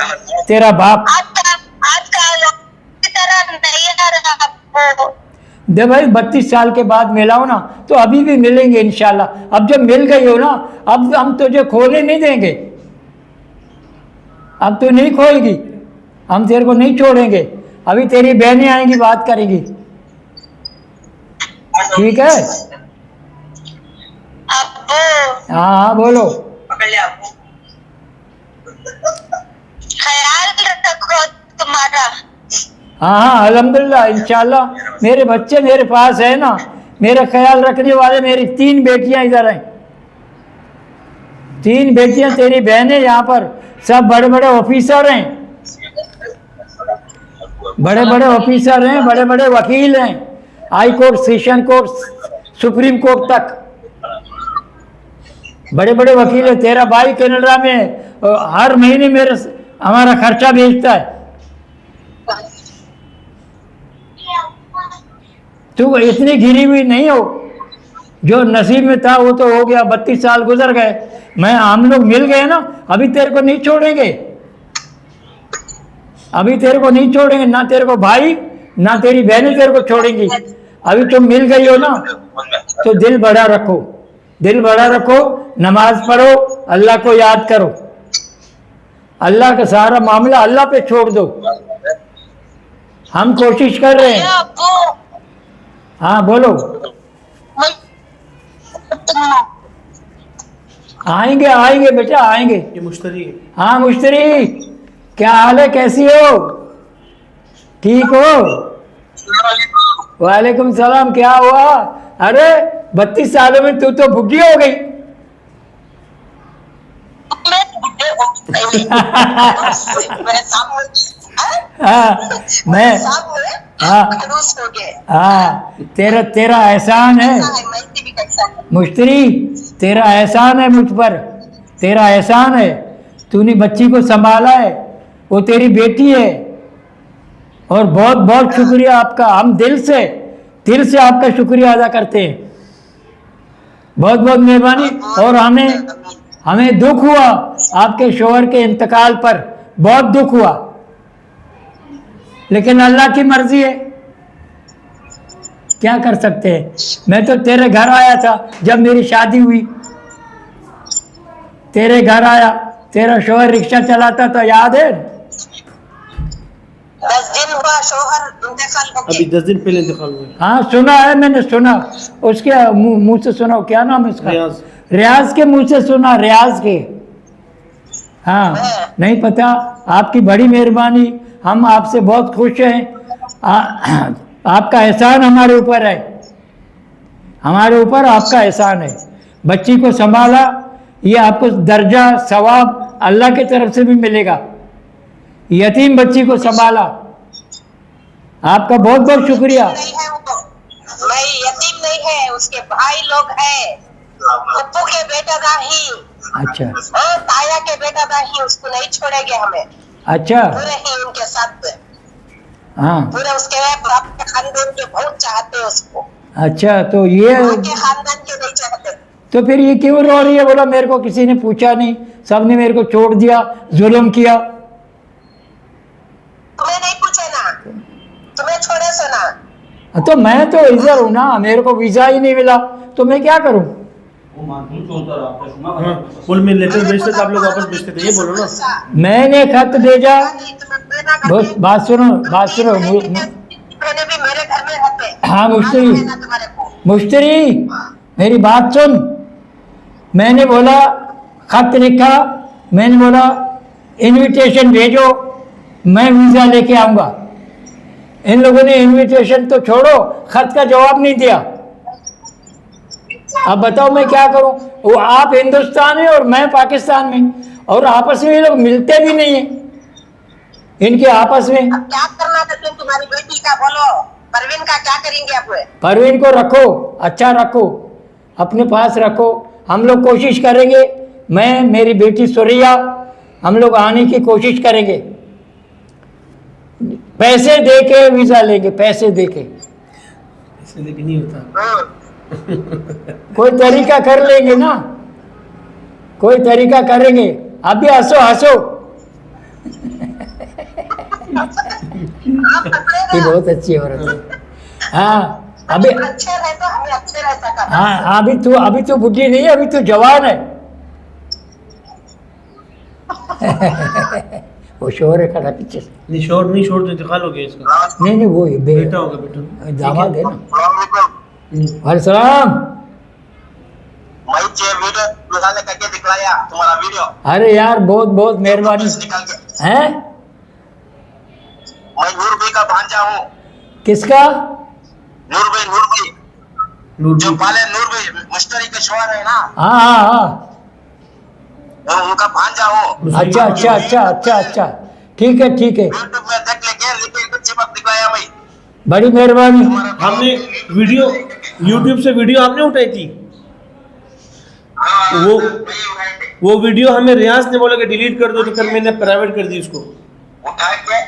तेरा बाप। आज का लोग की तरह नहीं आ रहा अब्बू। दे भाई, 32 साल के बाद मिला हूं ना, तो अभी भी मिलेंगे इंशाल्लाह। अब जब मिल गई हो ना, अब हम तुझे खोने नहीं देंगे, अब तो नहीं खोएगी, हम तेरे को नहीं छोड़ेंगे। अभी तेरी बहनें आएंगी, बात करेंगी, ठीक है? अब्बू हाँ हाँ, बोलो। ख्याल रखो तुम्हारा। हाँ हाँ, अल्हम्दुलिल्लाह, इंशाल्लाह। मेरे बच्चे मेरे पास है ना, मेरा ख्याल रखने वाले मेरी 3 बेटियां इधर हैं, 3 बेटियां तेरी बहनें यहाँ पर, सब बड़े बड़े ऑफिसर हैं, बड़े बड़े ऑफिसर हैं, बड़े बड़े वकील हैं, high court, session court, supreme court तक बड़े बड़े वकील हैं। तेरा भाई कनाडा में हर महीने हमारा खर्चा भेजता है। तू इतनी घिरी हुई नहीं हो, जो नसीब में था वो तो हो गया, 32 साल गुजर गए, हम लोग मिल गए ना, अभी तेरे को नहीं छोड़ेंगे, अभी तेरे को नहीं छोड़ेंगे, ना तेरे को भाई ना तेरी बहनें तेरे को छोड़ेंगी। अभी तुम मिल गई हो ना, तो दिल बड़ा रखो, दिल बड़ा रखो, नमाज पढ़ो, अल्लाह को याद करो, अल्लाह का सारा मामला अल्लाह पे छोड़ दो। हम कोशिश कर रहे हैं। अब्बू हाँ, बोलो। आएंगे आएंगे बेटा, आएंगे। ये मुश्तरी है। हाँ मुश्तरी, क्या हाल है, कैसी हो? ठीक हो? वालेकुम सलाम। क्या हुआ? अरे 32 सालों में तू तो बुढ़ी हो गई। मैं हाँ हाँ, तेरा एहसान है मुश्तरी, तेरा एहसान है मुझ पर, तेरा एहसान है। तूने बच्ची को संभाला है, वो तेरी बेटी है, और बहुत बहुत शुक्रिया आपका। हम दिल से आपका शुक्रिया अदा करते हैं, बहुत बहुत मेहरबानी। और हमें दुख हुआ आपके शौहर के इंतकाल पर, बहुत दुख हुआ, लेकिन अल्लाह की मर्जी है, क्या कर सकते हैं। मैं तो तेरे घर आया था जब मेरी शादी हुई, तेरे घर आया, तेरा शोहर रिक्शा चलाता था, याद है? 10 दिन हुआ शोहर इंतकाल हो अभी गया। 10 दिन पहले इंतकाल हुए। हाँ सुना है, मैंने सुना, उसके मुंह से सुना। क्या नाम है उसका? रियाज। रियाज के मुंह से सुना, रियाज के। हाँ, नहीं पता। आपकी बड़ी मेहरबानी, हम आपसे बहुत खुश हैं। आपका एहसान हमारे ऊपर है, हमारे ऊपर आपका एहसान है। बच्ची को संभाला, ये आपको दर्जा सवाब अल्लाह की तरफ से भी मिलेगा। यतीम बच्ची को संभाला, आपका बहुत बहुत शुक्रिया। नहीं है वो, नहीं यतीम नहीं है, उसके भाई लोग हैं, पप्पू के बेटा था ही, अच्छा ताया के बेटा था ही, उसको नहीं छोड़ेंगे हमें, अच्छा। पूरे ही उनके साथ, हाँ पूरे उसके बाप के खानदान के बहुत चाहते हैं उसको, अच्छा, तो ये माँ के खानदान के नहीं चाहते। तो फिर ये क्यों रो रही है? बोला मेरे को किसी ने पूछा नहीं, सबने मेरे को छोड़ दिया, जुल्म किया। तुम्हें नहीं पूछे ना, तुम्हें छोड़े सो ना। तो मैं तो इधर हूँ ना, मेरे को वीजा ही नहीं मिला, तो मैं क्या करूँ? हाँ, बोल मैं लेटर भेजते तो आप लोग वापस भेजते थे, ये बोलो ना। मैंने खत भेजा। तुम्हें बात सुनो, बात सुनो। मैंने भी मेरे घर में रहते हैं। हाँ मुश्तरी, देना तुम्हारे को। मुश्तरी मेरी बात सुन। मैंने बोला, खत लिखा, मैंने बोला इनविटेशन भेजो, मैं वीज़ा लेके आऊँगा। इन लोगों ने इनविटेशन तो छोड़ो, खत का जवाब नहीं दिया। अब बताओ मैं क्या करूं? वो आप हिंदुस्तान में और मैं पाकिस्तान में, और आपस में ये लोग मिलते भी नहीं है, इनके आपस में। अब क्या करना था तुम तुम्हारी बेटी का बोलो, परवीन का क्या करेंगे अब? परवीन को रखो, अच्छा रखो, अपने पास रखो। हम लोग कोशिश करेंगे, मैं, मेरी बेटी सुरिया, हम लोग आने की कोशिश करेंगे। पैसे दे के वीज़ा लेंगे, पैसे दे के। ऐसे लेकिन नहीं होता। कोई तरीका कर लेंगे ना, कोई तरीका करेंगे। अभी हंसो हंसो। ये बहुत अच्छी औरत है। हाँ अभी, अच्छे रहे तो हमें अच्छे रह सका। हाँ अभी तू बुढ़ी नहीं है, अभी तू जवान है। वो शोर है खड़ा पीछे से। नहीं शोर नहीं, शोर तो इंतकाल हो गया इसका। नहीं वो बेटा होगा, बेटा दामाद है ना। वालेकुम। वालेकुम। मैं ये वीडियो निकालने करके दिखलाया तुम्हारा वीडियो। अरे यार बहुत बहुत मेहरबानी निकाल के। है। मैं नूर भाई का भांजा हूँ। किसका? नूर भाई नूर जो भाई। पाले नूर भाई मुश्तरी के शोहर है ना, हाँ हाँ हाँ, मैं उनका भांजा हूँ। अच्छा अच्छा अच्छा अच्छा अच्छा, ठीक है ठीक है, यूट्यूब में देख लेके रिपीट चिपक दिखलाया मैं। बड़ी मेहरबानी। हमने वीडियो यूट्यूब से वीडियो आपने उठाई थी, हाँ, वो- वही उठाए थे। वो वीडियो हमें रियाज ने बोला कि डिलीट कर दो, तो फिर मैंने प्राइवेट कर दी उसको। उठाए के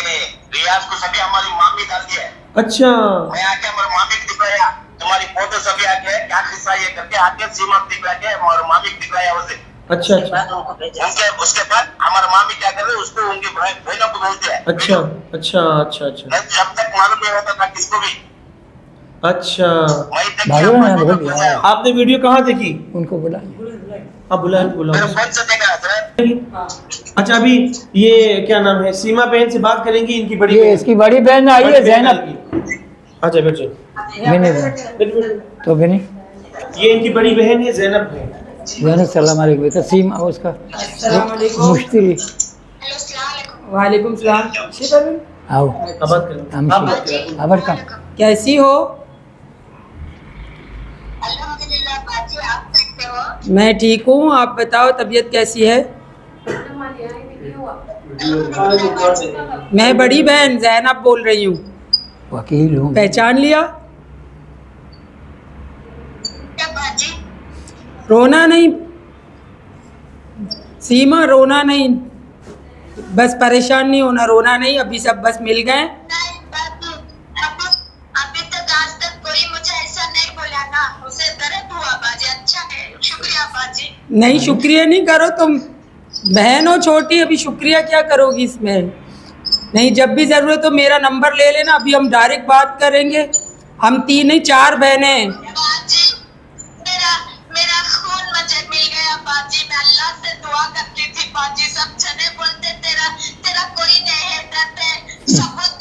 नहीं रियाज को सभी हमारी मामी डाल दिया। अच्छा मैं आके हमारे मामी को दिखाया, तुम्हारी फोटो सभी आके क्या किस्सा ये करके आके सीमा को दिखला के हमारे मामी को दिखाया उसे। अच्छा अच्छा बाद उनको भेजा। उनके उसके बाद हमारे मामी क्या कर रहे उसको उनकी बहनों को भेजते हैं। अच्छा अच्छा अच्छा अच्छा नहीं, जब तक मालूम नहीं होता था किसको भी। अच्छा। मैं देख भाई के ने अपने बोल को दिया। पूछा, आपने वीडियो कहाँ देखी? उनको बुला। हाँ बुला बुला। मेरे फोन से देखा सर। अच्छा अभी ये क्या नाम है, सीमा बहन से बात करेंगे, इनकी बड़ी ये बहन। इसकी बड़ी बहन आई है बड़ी बहन जैनब। आएगी। अच्छा बैठ जाओ। मैंने बहन बैठ, बैठ। तो बहनी ये इनकी बड़ी बहन है, जैनब है। जैनब। सलाम अलैकुम बेटा। सीमा उसका मुश्तरी। हेलो अस्सलाम वालेकुम। वालेकुम सलाम। आओ अब बात करें। हम आप बात करें। अबर का कैसी हो? अल्हम्दुलिल्लाह बाजी, आप कैसे हो? मैं ठीक हूँ, आप बताओ तबीयत कैसी है? मैं बड़ी बहन जैनब बोल रही हूँ, वकील हूँ। पहचान लिया? क्या बाजी? रोना नहीं सीमा, रोना नहीं, बस परेशान नहीं होना, रोना नहीं, अभी सब बस मिल गए। नहीं बाजी, अभी तक आज तक कोई मुझे ऐसा नहीं बोला ना, उसे दर्द हुआ बाजी। अच्छा है, शुक्रिया बाजी। नहीं शुक्रिया नहीं करो तुम, बहन हो छोटी, अभी शुक्रिया क्या करोगी इसमें? नहीं, जब भी जरूरत हो मेरा नंबर ले लेना, अभी हम डायरेक्ट बात करेंगे। हम 3 नहीं 4 बहनें हैं। बाजी, मेरा मेरा खून मुझे मिल गया बाजी। मैं अल्लाह से दुआ करती थी बाजी। सब जने बोलते तेरा तेरा कोई नहीं है, डरते सबूत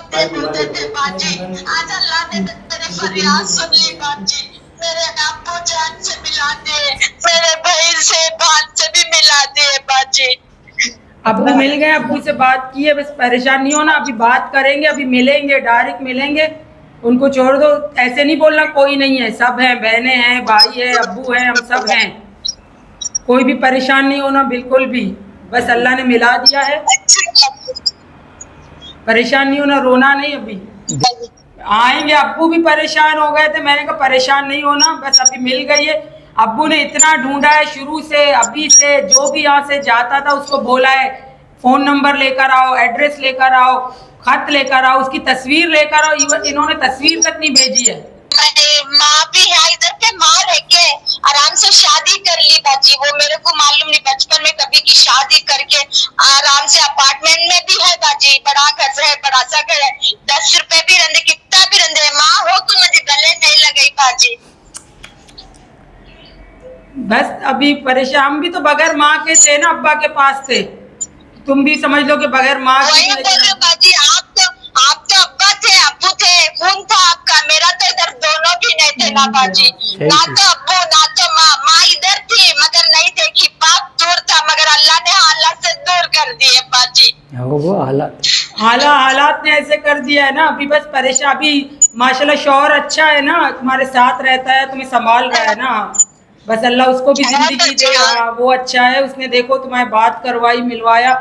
दे बोलते थे बाजी। आज अल्लाह ने मेरी फरियाद सुन ली बाजी। मेरे अब्बू जान से मिला दे, मेरे भाई से भान से भी मिला दे बाजी। अब्बू मिल गए, अब्बू से बात की है, बस परेशान नहीं होना, अभी बात करेंगे, अभी मिलेंगे, डायरेक्ट मिलेंगे। उनको छोड़ दो, ऐसे नहीं बोलना कोई नहीं है, सब हैं, बहनें हैं, भाई है, अब्बू हैं, हम सब हैं। कोई भी परेशान नहीं होना बिल्कुल भी, बस अल्लाह ने मिला दिया है, परेशान नहीं होना, रोना नहीं। अभी आएंगे, अब्बू भी परेशान हो गए थे, मैंने कहा परेशान नहीं होना, बस अभी मिल गई है। अब्बू ने इतना ढूंढा है शुरू से, अभी से, जो भी यहाँ से जाता था उसको बोला है फोन नंबर लेकर आओ, एड्रेस लेकर आओ, खत लेकर आओ, उसकी तस्वीर लेकर आओ। इन्होंने तस्वीर तक नहीं भेजी है। माँ भी है इधर पे, माँ रह के आराम से शादी कर ली बाजी। वो मेरे को मालूम नहीं, बचपन में कभी की शादी करके आराम से अपार्टमेंट में भी है बाजी। बड़ा घर है, बड़ा सा घर है, 10 रुपए भी रंधे, कितना भी रंधे। माँ हो तो मुझे गले नहीं लगी बाजी। बस अभी परेशान, हम भी तो बगैर माँ के थे ना, अब्बा के पास थे, तुम भी समझ लो कि बगैर माँ के। वही बोल रहे हो बाजी, आप तो अब्बा थे, अब्बू थे, खून था आपका। मेरा तो इधर दोनों भी नहीं थे ना बाजी, ना तो अब्बू ना तो माँ। माँ इधर थी मगर नहीं देखी, बाप दूर था मगर अल्लाह ने हालात से दूर कर दिए बाजी। वो हालात ने ऐसे कर दिया है ना। अभी बस परेशान, अभी माशाल्लाह शौहर अच्छा है ना, तुम्हारे साथ रहता है, तुम्हें संभाल रहा है ना, बस अल्लाह उसको भी जिंदगी दे। हाँ, वो अच्छा है, उसने देखो तुम्हारी बात करवाई, मिलवाया।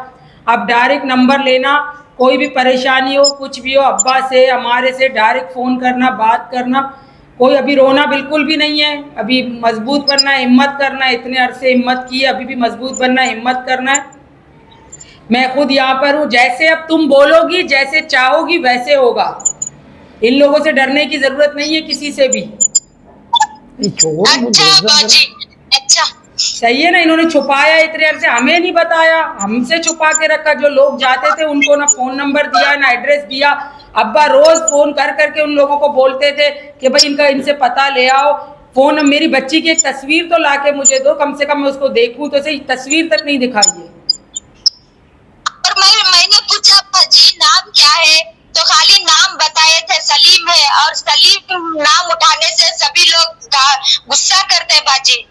अब डायरेक्ट नंबर लेना, कोई भी परेशानी हो, कुछ भी हो, अब्बा से, हमारे से डायरेक्ट फ़ोन करना, बात करना। कोई अभी रोना बिल्कुल भी नहीं है, अभी मजबूत बनना है, हिम्मत करना है। इतने अरसे हिम्मत की है, अभी भी मजबूत बनना है, हिम्मत करना है। मैं खुद यहाँ पर हूँ, जैसे अब तुम बोलोगी, जैसे चाहोगी वैसे होगा। इन लोगों से डरने की ज़रूरत नहीं है, किसी से भी। अच्छा बाजी, अच्छा सही है ना। इन्होंने छुपाया इतने अरसे, हमें नहीं बताया, हमसे छुपा के रखा। जो लोग जाते थे उनको ना फोन नंबर दिया, ना एड्रेस दिया। अब्बा रोज फोन कर करके उन लोगों को बोलते थे कि भाई इनसे पता ले आओ। फोन, मेरी बच्ची की एक तस्वीर तो लाके मुझे दो, कम से कम मैं उसको देखूं तो सही। तस्वीर तक नहीं दिखाई है। और मैंने पूछा बाजी नाम क्या है, तो खाली नाम बताए थे, सलीम है। और सलीम नाम उठाने से सभी लोग गुस्सा करते बाजी।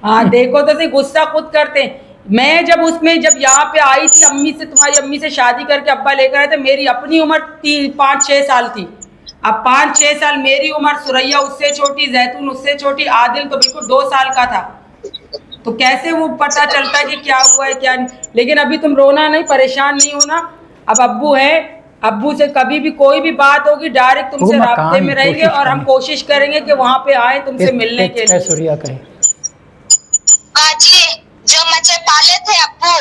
हाँ देखो तो सही, गुस्सा खुद करते हैं। मैं जब यहाँ पे आई थी, अम्मी से, तुम्हारी अम्मी से शादी करके अब्बा लेकर आए थे, मेरी अपनी उम्र 5-6 साल थी। अब 5-6 साल मेरी उम्र, सुरैया उससे छोटी, जैतून उससे छोटी, आदिल तो बिल्कुल 2 साल का था। तो कैसे वो पता चलता है कि क्या हुआ है क्या नहीं। लेकिन अभी तुम रोना नहीं, परेशान नहीं होना। अब अब्बू है, अब्बू से कभी भी कोई भी बात होगी डायरेक्ट तुमसे राब्ते में रहेंगे, और हम कोशिश करेंगे कि वहाँ पे आए तुमसे मिलने के लिए। बाजी जो मुझे पाले थे अब्बू,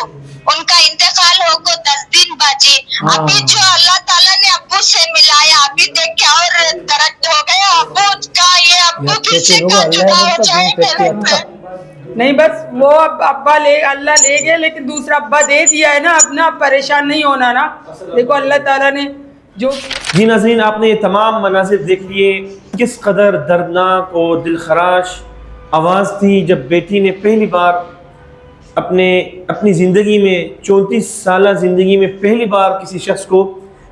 उनका इंतकाल हो गो 10 दिन बाजी। अभी जो अल्लाह ताला ने अब्बू से मिलाया, अभी देख के और दर्द हो गया अब्बू का। ये अब्बू किसी का जुदा हो जाए मेरे से। नहीं बस वो अब अब्बा अल्लाह ले गए, लेकिन दूसरा अब्बा दे दिया है ना। अब ना परेशान नहीं होना ना, देखो अल्लाह ताला ने जो। जी नाज़रीन, आपने ये तमाम मनाज़िर देख लिए, किस कदर दर्दनाक और दिलखराश आवाज़ थी जब बेटी ने पहली बार अपनी ज़िंदगी में, 34 साल ज़िंदगी में पहली बार किसी शख्स को,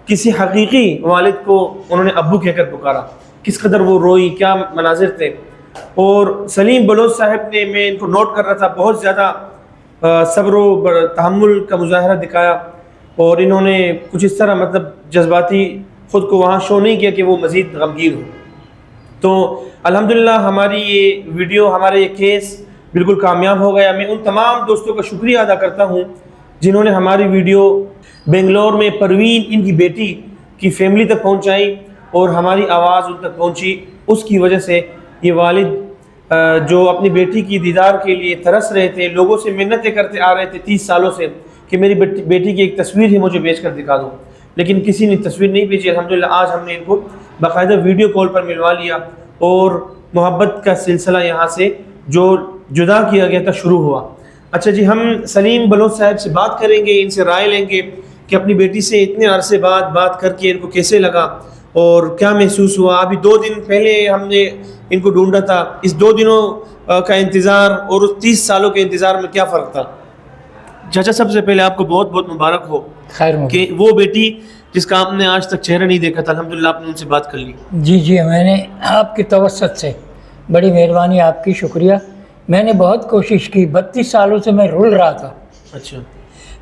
किसी हकीकी वालिद को उन्होंने अब्बू कहकर पुकारा। किस कदर वो रोई, क्या मनाजिर थे। और सलीम बलोच साहब ने, मैं इनको नोट कर रहा था, बहुत ज़्यादा सब्र व तहम्मुल का मुजाहरा दिखाया। और इन्होंने कुछ इस तरह मतलब जज्बाती ख़ुद को वहाँ शो नहीं किया कि वो मज़ीद गमगीन हो। तो अल्हम्दुलिल्लाह हमारी ये वीडियो, हमारा ये केस बिल्कुल कामयाब हो गया। मैं उन तमाम दोस्तों का शुक्रिया अदा करता हूँ जिन्होंने हमारी वीडियो बेंगलोर में परवीन, इनकी बेटी की फैमिली तक पहुँचाई और हमारी आवाज़ उन तक पहुँची। उसकी वजह से ये वालिद जो अपनी बेटी की दीदार के लिए तरस रहे थे, लोगों से मिन्नतें करते आ रहे थे 30 सालों से कि मेरी बेटी की एक तस्वीर ही मुझे भेज कर दिखा दो, लेकिन किसी ने तस्वीर नहीं भेजी। अल्हम्दुलिल्लाह आज हमने इनको बाकायदा वीडियो कॉल पर मिलवा लिया और मोहब्बत का सिलसिला यहाँ से जो जुदा किया गया था शुरू हुआ। अच्छा जी, हम सलीम बलोच साहब से बात करेंगे, इनसे राय लेंगे कि अपनी बेटी से इतने अरसे बाद बात करके इनको कैसे लगा और क्या महसूस हुआ। अभी 2 दिन पहले हमने इनको ढूंढा था, इस 2 दिनों का इंतज़ार और उस 30 सालों के इंतज़ार में क्या फ़र्क था। चाचा सबसे पहले आपको बहुत बहुत मुबारक हो खैर कि वो बेटी जिसका आपने आज तक चेहरा नहीं देखा था, अल्हम्दुलिल्लाह आपने उनसे बात कर ली। जी जी, मैंने आपकी तवस्सुत से, बड़ी मेहरबानी आपकी, शुक्रिया। मैंने बहुत कोशिश की, 32 सालों से मैं रुल रहा था। अच्छा,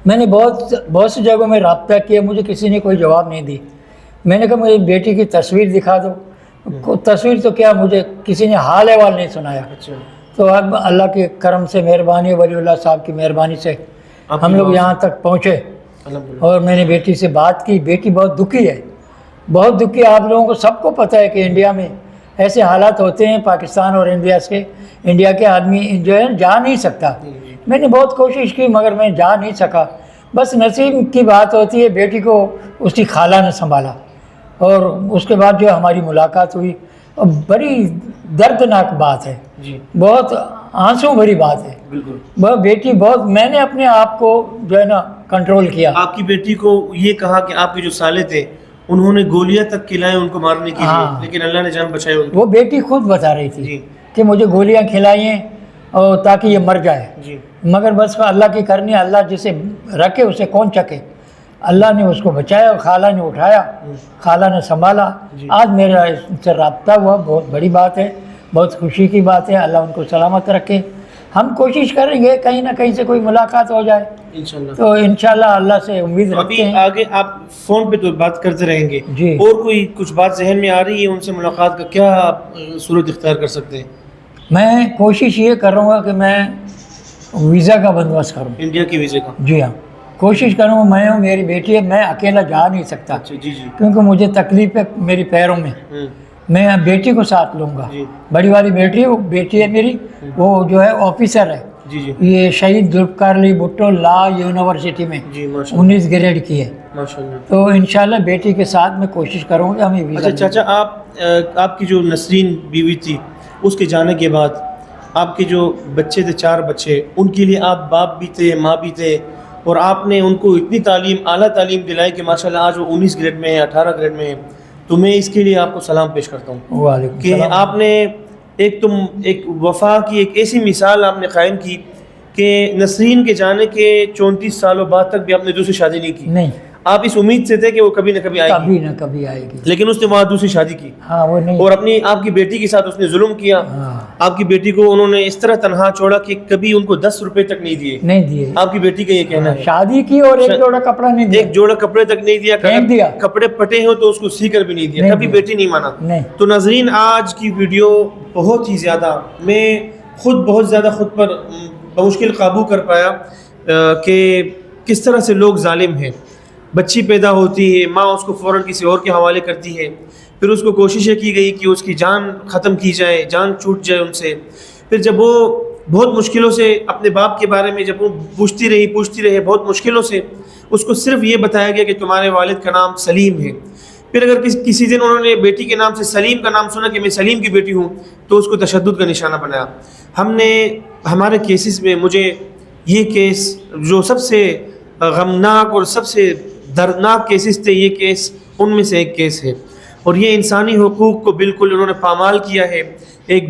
मैंने बहुत सी जगहों में रब्ता किया, मुझे किसी ने कोई जवाब नहीं दी। मैंने कहा मुझे बेटी की तस्वीर दिखा दो। तस्वीर तो क्या, मुझे किसी ने हाल अहवाल नहीं सुनाया। अच्छा, तो अब अल्लाह के करम से, मेहरबानी, वलीउल्लाह साहब की मेहरबानी से हम लोग यहाँ तक पहुँचे अल्हम्दुलिल्लाह। और मैंने बेटी से बात की। बेटी बहुत दुखी है, बहुत दुखी है। आप लोगों को सबको पता है कि इंडिया में ऐसे हालात होते हैं, पाकिस्तान और इंडिया के आदमी जो है जा नहीं सकता। मैंने बहुत कोशिश की मगर मैं जा नहीं सका। बस नसीब की बात होती है, बेटी को उसकी खाला ने संभाला और उसके बाद जो हमारी मुलाकात हुई, और बड़ी दर्दनाक बात है, जी बहुत आंसू भरी बात है। बिल्कुल। वह बेटी बहुत, मैंने अपने आप को जो है ना कंट्रोल किया। आपकी बेटी को ये कहा कि आपके जो साले थे उन्होंने गोलियां तक खिलाई उनको मारने के हाँ। लिए, लेकिन अल्लाह ने जान बचाई उनको। वो बेटी खुद बता रही जी। थी कि मुझे गोलियां खिलाई हैं और ताकि ये मर जाए, जी मगर बस अल्लाह की करनी, अल्लाह जिसे रखे उसे कौन चके। अल्लाह ने उसको बचाया, खाला ने उठाया, खाला ने संभाला। आज मेरा इससे रब्ता हुआ, बहुत बड़ी बात है, बहुत खुशी की बात है। अल्लाह उनको सलामत रखे। हम कोशिश करेंगे कहीं ना कहीं से कोई मुलाकात हो जाए, इंशाल्लाह। तो इंशाल्लाह अल्लाह से उम्मीद तो रखते अभी हैं। आगे आप फ़ोन पे तो बात करते रहेंगे जी। और कोई कुछ बात जहन में आ रही है उनसे मुलाकात का, क्या आप सूरत इख्तियार कर सकते हैं? मैं कोशिश ये करूँगा कि मैं वीज़ा का बंदोबस्त करूँ। इंडिया के वीज़े का? जी हाँ, कोशिश करूँगा। मैं हूँ, मेरी बेटी है, मैं अकेला जा नहीं सकता अच्छा, जी जी। क्योंकि मुझे तकलीफ़ है मेरी पैरों में। मैं बेटी को साथ लूँगा। जी। बड़ी वाली बेटी है, वो बेटी है मेरी, वो जो है ऑफिसर है, जी जी ये शहीद जुल्फ़िकार अली भुट्टो लॉ यूनिवर्सिटी में जी, माशाल्लाह 19 ग्रेड की है। माशाल्लाह। तो इंशाल्लाह बेटी के साथ मैं कोशिश करूँगा हमें वीज़ा अच्छा चाचा, आपकी जो नसरीन बीवी थी उसके जाने के बाद आपके जो बच्चे थे, 4 बच्चे, उनके लिए आप बाप भी थे, माँ भी थे, और आपने उनको इतनी तालीम, आला तालीम दिलाई कि माशाल्लाह आज वो 19 ग्रेड में है, 18 ग्रेड में है। तो मैं इसके लिए आपको सलाम पेश करता हूँ वालेकुम कि सलाम। आपने एक वफ़ा की एक ऐसी मिसाल आपने कायम की कि नसरीन के जाने के 34 सालों बाद तक भी आपने दूसरी शादी नहीं की। नहीं, आप इस उम्मीद से थे कि वो कभी ना कभी आएगी, कभी ना कभी आएगी। लेकिन उसने वहाँ दूसरी शादी की हाँ, वो नहीं। और अपनी आपकी बेटी के साथ उसने जुल्म किया। हाँ, आपकी बेटी को उन्होंने इस तरह तनहा छोड़ा कि कभी उनको 10 रुपए तक नहीं दिए। नहीं दिए। आपकी बेटी का ये कहना है। शादी की और एक जोड़ा कपड़ा नहीं दिया। एक जोड़ा कपड़े तक नहीं दिया, फेंक दिया। कपड़े पटे हो तो उसको सी कर भी नहीं दिया, नहीं कभी दिया। बेटी नहीं माना। नहीं। तो नाजरीन, आज की वीडियो बहुत ही ज़्यादा, मैं खुद बहुत ज़्यादा खुद पर बमुश्किल काबू कर पाया कि किस तरह से लोग जालिम हैं। बच्ची पैदा होती है, माँ उसको फ़ौरन किसी और के हवाले करती है, फिर उसको कोशिशें की गई कि उसकी जान ख़त्म की जाए, जान छूट जाए उनसे। फिर जब वो बहुत मुश्किलों से अपने बाप के बारे में जब वो पूछती रही बहुत मुश्किलों से, उसको सिर्फ ये बताया गया कि तुम्हारे वालिद का नाम सलीम है। फिर अगर किसी दिन उन्होंने बेटी के नाम से सलीम का नाम सुना कि मैं सलीम की बेटी हूँ, तो उसको तशद्दुद का निशाना बनाया। हमने हमारे केसेस में, मुझे ये केस जो सबसे गमनाक और सबसे दर्दनाक केसेस थे, ये केस उनमें से एक केस है। और ये इंसानी हुकूक को बिल्कुल उन्होंने पामाल किया है। एक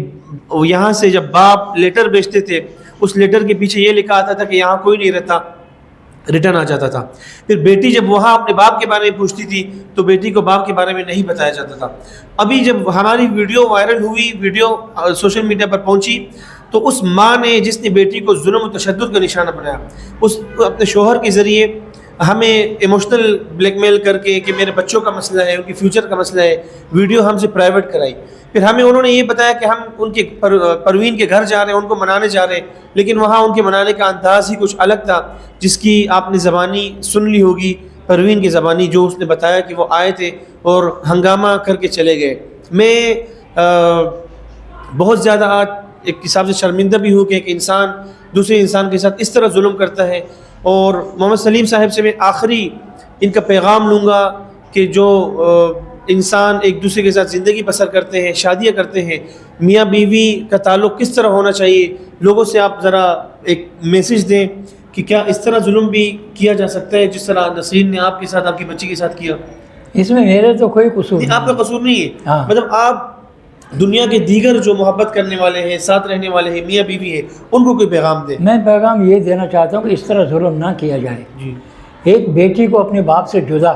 यहाँ से जब बाप लेटर भेजते थे, उस लेटर के पीछे ये लिखा आता था कि यहाँ कोई नहीं रहता, रिटर्न आ जाता था। फिर बेटी जब वहाँ अपने बाप के बारे में पूछती थी तो बेटी को बाप के बारे में नहीं बताया जाता था। अभी जब हमारी वीडियो वायरल हुई, वीडियो सोशल मीडिया पर पहुँची, तो उस माँ ने जिसने बेटी को जुल्म और तशद्दुद का निशाना बनाया, उस अपने शोहर के ज़रिए हमें इमोशनल ब्लैकमेल करके कि मेरे बच्चों का मसला है, उनकी फ्यूचर का मसला है, वीडियो हमसे प्राइवेट कराई। फिर हमें उन्होंने ये बताया कि हम उनके परवीन के घर जा रहे हैं, उनको मनाने जा रहे हैं, लेकिन वहाँ उनके मनाने का अंदाज़ ही कुछ अलग था, जिसकी आपने ज़बानी सुन ली होगी, परवीन की ज़बानी, जो उसने बताया कि वो आए थे और हंगामा करके चले गए। मैं बहुत ज़्यादा आज एक हिसाब से शर्मिंदा भी हूँ कि एक इंसान दूसरे इंसान के साथ इस तरह जुल्म करता है। और मोहम्मद सलीम साहब से मैं आखिरी इनका पैगाम लूँगा कि जो इंसान एक दूसरे के साथ ज़िंदगी बसर करते हैं, शादियाँ करते हैं, मियाँ बीवी का ताल्लुक़ किस तरह होना चाहिए, लोगों से आप ज़रा एक मैसेज दें कि क्या इस तरह जुल्म भी किया जा सकता है जिस तरह नसरीन ने आपके साथ, आपकी बच्ची के साथ किया? इसमें मेरे तो कोई कसूर नहीं, नहीं। आपका कसूर नहीं है। हाँ। मतलब आप दुनिया के दीगर जो मोहब्बत करने वाले हैं, साथ रहने वाले हैं, मियाँ बीवी हैं, उनको कोई पैगाम दें। मैं पैगाम ये देना चाहता हूँ कि इस तरह जुल्म ना किया जाए। जी एक बेटी को अपने बाप से जुदा,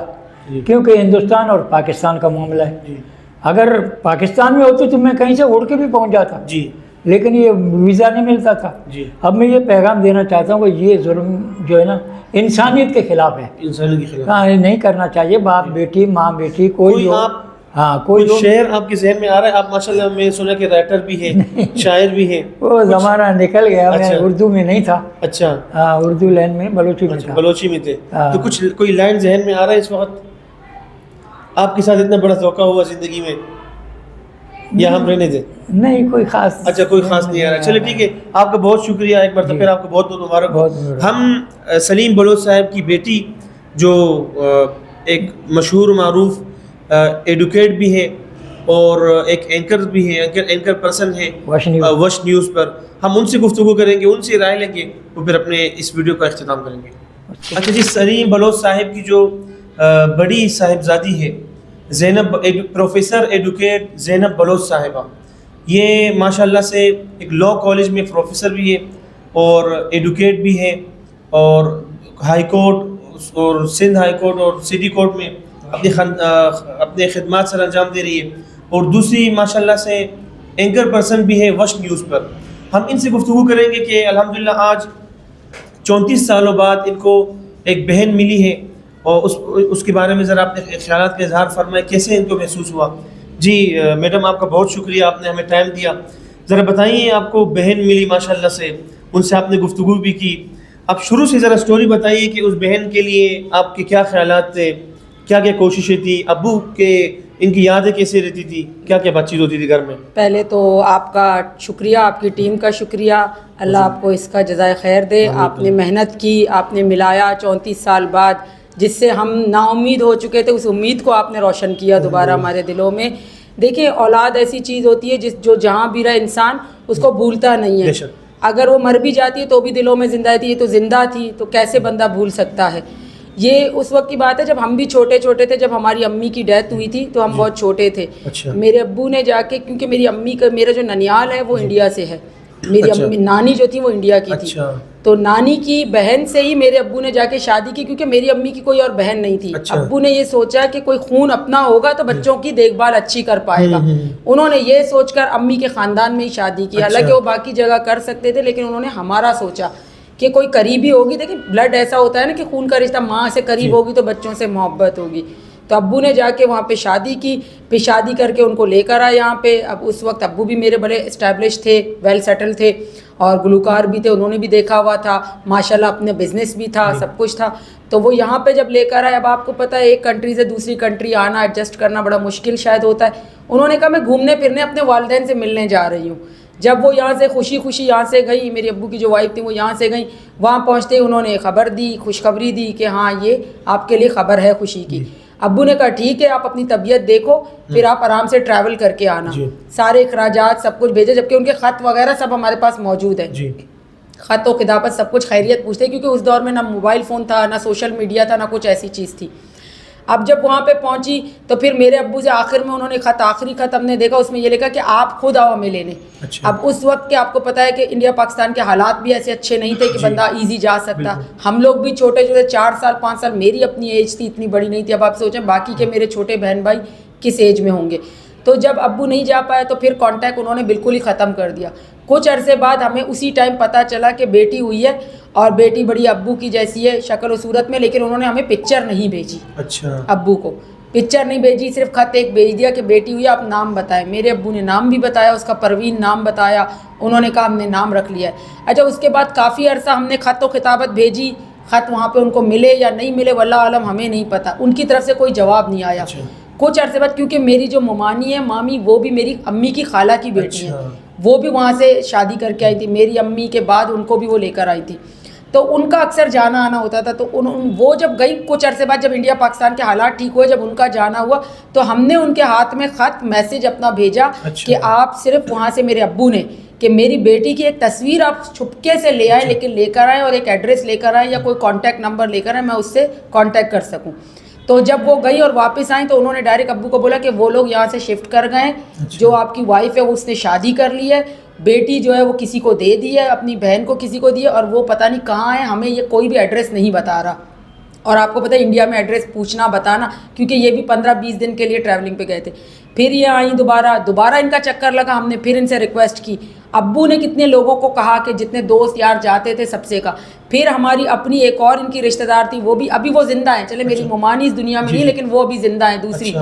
जी। क्योंकि हिंदुस्तान और पाकिस्तान का मामला है। जी अगर पाकिस्तान में होती तो मैं कहीं से उड़ के भी पहुंच जाता, जी लेकिन ये वीज़ा नहीं मिलता था। जी। अब मैं ये पैगाम देना चाहता हूँ कि ये जुल्म जो है ना इंसानियत के खिलाफ है। इंसानी के खिलाफ। हाँ, ये नहीं करना चाहिए। बाप बेटी, माँ बेटी, कोई कोई हो। आप हाँ, कोई कोई हो। शेर आपके जहन में आ रहा है? आप माशाल्लाह में सुना कि राइटर भी हैं, शायर भी हैं। वो ज़माना निकल गया। मैं अच्छा। उर्दू में नहीं था। अच्छा हाँ, उर्दू लाइन में, बलूची में अच्छा, था। बलोची में थे। हाँ। तो कुछ कोई लाइन जहन में आ रहा है इस वक्त? आपके साथ इतना बड़ा धोखा हुआ जिंदगी में, या हम रहने दें? नहीं, कोई खास। अच्छा, कोई खास नहीं आ रहा। चलिए ठीक है, आपका बहुत शुक्रिया एक बार तो जी। फिर आपको बहुत बहुत मुबारक हो। बहुत मुबारक। हम सलीम बलोच साहब की बेटी जो एक मशहूर मारूफ एडुकेट भी है और एक एंकर भी है, एंकर पर्सन है वश न्यूज़। वश न्यूज़ पर, हम उनसे गुफ्तगू करेंगे, उनसे राय लेंगे, तो फिर अपने इस वीडियो का अख्तिताम करेंगे। अच्छा जी, सलीम बलोच साहब की जो बड़ी साहिबजादी है ज़ैनब, एक प्रोफेसर एडुकेट ज़ैनब बलोच साहिबा, ये माशाल्लाह से एक लॉ कॉलेज में प्रोफेसर भी है और एडुकेट भी है और हाई कोर्ट और सिंध हाई कोर्ट और सिटी कोर्ट में अपने खिदमात सर अंजाम दे रही है, और दूसरी माशाल्लाह से एंकर पर्सन भी है वश न्यूज़ पर। हम इनसे गुफ्तगू करेंगे कि अल्हम्दुलिल्लाह आज 34 सालों बाद इनको एक बहन मिली है, और उसके बारे में ज़रा अपने ख्यालात का इजहार फरमाएं, कैसे इनको महसूस हुआ। जी मैडम, आपका बहुत शुक्रिया, आपने हमें टाइम दिया। ज़रा बताइए, आपको बहन मिली माशाल्लाह से, उनसे आपने गुफ्तगू भी की, आप शुरू से ज़रा स्टोरी बताइए कि उस बहन के लिए आपके क्या ख्यालात थे, क्या क्या कोशिशें थी, अब्बू के इनकी यादें कैसे रहती थी, क्या क्या बातचीत होती थी घर में? पहले तो आपका शुक्रिया, आपकी टीम का शुक्रिया, अल्लाह आपको इसका जज़ाए खैर दे। आपने मेहनत की, आपने मिलाया 34 साल बाद, जिससे हम नाउम्मीद हो चुके थे, उस उम्मीद को आपने रोशन किया दोबारा हमारे दिलों में। देखिए, औलाद ऐसी चीज़ होती है जो जहाँ भी रहे इंसान उसको भूलता नहीं है। बेशक। अगर वो मर भी जाती है तो भी दिलों में ज़िंदा रहती है, तो ज़िंदा थी तो कैसे बंदा भूल सकता है। ये उस वक्त की बात है जब हम भी छोटे छोटे थे, जब हमारी अम्मी की डेथ हुई थी तो हम बहुत छोटे थे। अच्छा। मेरे अब्बू ने जाके, क्योंकि मेरी अम्मी का, मेरा जो ननियाल है वो इंडिया से है, मेरी अच्छा। अम्मी नानी जो थी वो इंडिया की थी, अच्छा। तो नानी की बहन से ही मेरे अब्बू ने जाके शादी की, क्योंकि मेरी अम्मी की कोई और बहन नहीं थी। अच्छा। अब्बू ने ये सोचा कि कोई खून अपना होगा तो बच्चों की देखभाल अच्छी कर पाएगा। उन्होंने ये सोचकर अम्मी के ख़ानदान में ही शादी की। अच्छा। हालांकि वो बाकी जगह कर सकते थे, लेकिन उन्होंने हमारा सोचा कि कोई करीबी होगी। देखिए, ब्लड ऐसा होता है ना कि खून का रिश्ता, माँ से करीब होगी तो बच्चों से मोहब्बत होगी। तो अब्बू ने जाके वहाँ पे शादी की, फिर शादी करके उनको लेकर आए यहाँ पे। अब उस वक्त अब्बू भी मेरे बड़े इस्टेब्लिश थे, वेल सेटल थे, और गुलकार भी थे, उन्होंने भी देखा हुआ था माशाल्लाह, अपने बिजनेस भी था, सब कुछ था। तो वो यहाँ पे जब लेकर आए, अब आपको पता है एक कंट्री से दूसरी कंट्री आना, एडजस्ट करना बड़ा मुश्किल शायद होता है। उन्होंने कहा मैं घूमने फिरने अपने वालिदैन से मिलने जा रही हूँ। जब वो यहाँ से खुशी खुशी यहाँ से गई, मेरी अब्बू की जो वाइफ थी वो यहाँ से गई, वहाँ पहुँचते ही उन्होंने खबर दी, खुशखबरी दी कि हाँ ये आपके लिए खबर है खुशी की। अब्बू ने कहा ठीक है, आप अपनी तबीयत देखो, फिर आप आराम से ट्रैवल करके आना। सारे अखराजात सब कुछ भेजे, जबकि उनके ख़त वगैरह सब हमारे पास मौजूद है। ख़त व खिताबत सब कुछ खैरियत पूछते, क्योंकि उस दौर में ना मोबाइल फ़ोन था, ना सोशल मीडिया था, ना कुछ ऐसी चीज़ थी। अब जब वहाँ पे पहुँची तो फिर मेरे अब्बू से आखिर में उन्होंने आखिरी ख़त हमने देखा, उसमें ये लिखा कि आप खुद आओ हमें लेने। अच्छा। अब उस वक्त के आपको पता है कि इंडिया पाकिस्तान के हालात भी ऐसे अच्छे नहीं थे कि बंदा ईजी जा सकता। हम लोग भी छोटे छोटे 4 साल 5 साल, मेरी अपनी एज थी, इतनी बड़ी नहीं थी। अब आप सोचें बाकी के मेरे छोटे बहन भाई किस एज में होंगे। तो जब अब्बू नहीं जा पाए तो फिर कांटेक्ट उन्होंने बिल्कुल ही ख़त्म कर दिया। कुछ अरसे बाद हमें उसी टाइम पता चला कि बेटी हुई है, और बेटी बड़ी अब्बू की जैसी है शक्ल और सूरत में, लेकिन उन्होंने हमें पिक्चर नहीं भेजी। अच्छा। अब्बू को पिक्चर नहीं भेजी, सिर्फ ख़त एक भेज दिया कि बेटी हुई, आप नाम बताएं। मेरे अब्बू ने नाम भी बताया, उसका परवीन नाम बताया। उन्होंने कहा हमने नाम रख लिया है। अच्छा, उसके बाद काफ़ी अरसा हमने ख़त व खिताबत भेजी, ख़त वहाँ पे उनको मिले या नहीं मिले वल्लाह आलम, हमें नहीं पता। उनकी तरफ से कोई जवाब नहीं आया। कुछ अरसे बाद, क्योंकि मेरी जो ममानी है मामी, वो भी मेरी अम्मी की खाला की बेटी है, वो भी वहाँ से शादी करके आई थी। मेरी अम्मी के बाद उनको भी वो लेकर आई थी, तो उनका अक्सर जाना आना होता था। तो वो जब गई, कुछ अरसे बाद जब इंडिया पाकिस्तान के हालात ठीक हुए, जब उनका जाना हुआ, तो हमने उनके हाथ में ख़त मैसेज अपना भेजा कि आप सिर्फ वहाँ से, मेरे अब्बू ने, कि मेरी बेटी की एक तस्वीर आप छुपके से ले आए, लेकिन लेकर आए और एक एड्रेस लेकर आए या कोई कॉन्टैक्ट नंबर लेकर आए, मैं उससे कॉन्टैक्ट कर सकूं। तो जब वो गई और वापस आई तो उन्होंने डायरेक्ट अब्बू को बोला कि वो लोग यहाँ से शिफ्ट कर गए, जो आपकी वाइफ है वो उसने शादी कर ली है, बेटी जो है वो किसी को दे दी है, अपनी बहन को किसी को दी है, और वो पता नहीं कहाँ है, हमें ये कोई भी एड्रेस नहीं बता रहा। और आपको पता है इंडिया में एड्रेस पूछना बताना, क्योंकि ये भी 15-20 दिन के लिए ट्रैवलिंग पे गए थे। फिर ये आई दोबारा इनका चक्कर लगा, हमने फिर इनसे रिक्वेस्ट की। अब्बू ने कितने लोगों को कहा कि जितने दोस्त यार जाते थे सबसे का। फिर हमारी अपनी एक और इनकी रिश्तेदार थी, वो भी अभी वो जिंदा है, चले मेरी मुमानी इस दुनिया में नहीं, लेकिन वो अभी जिंदा है, दूसरी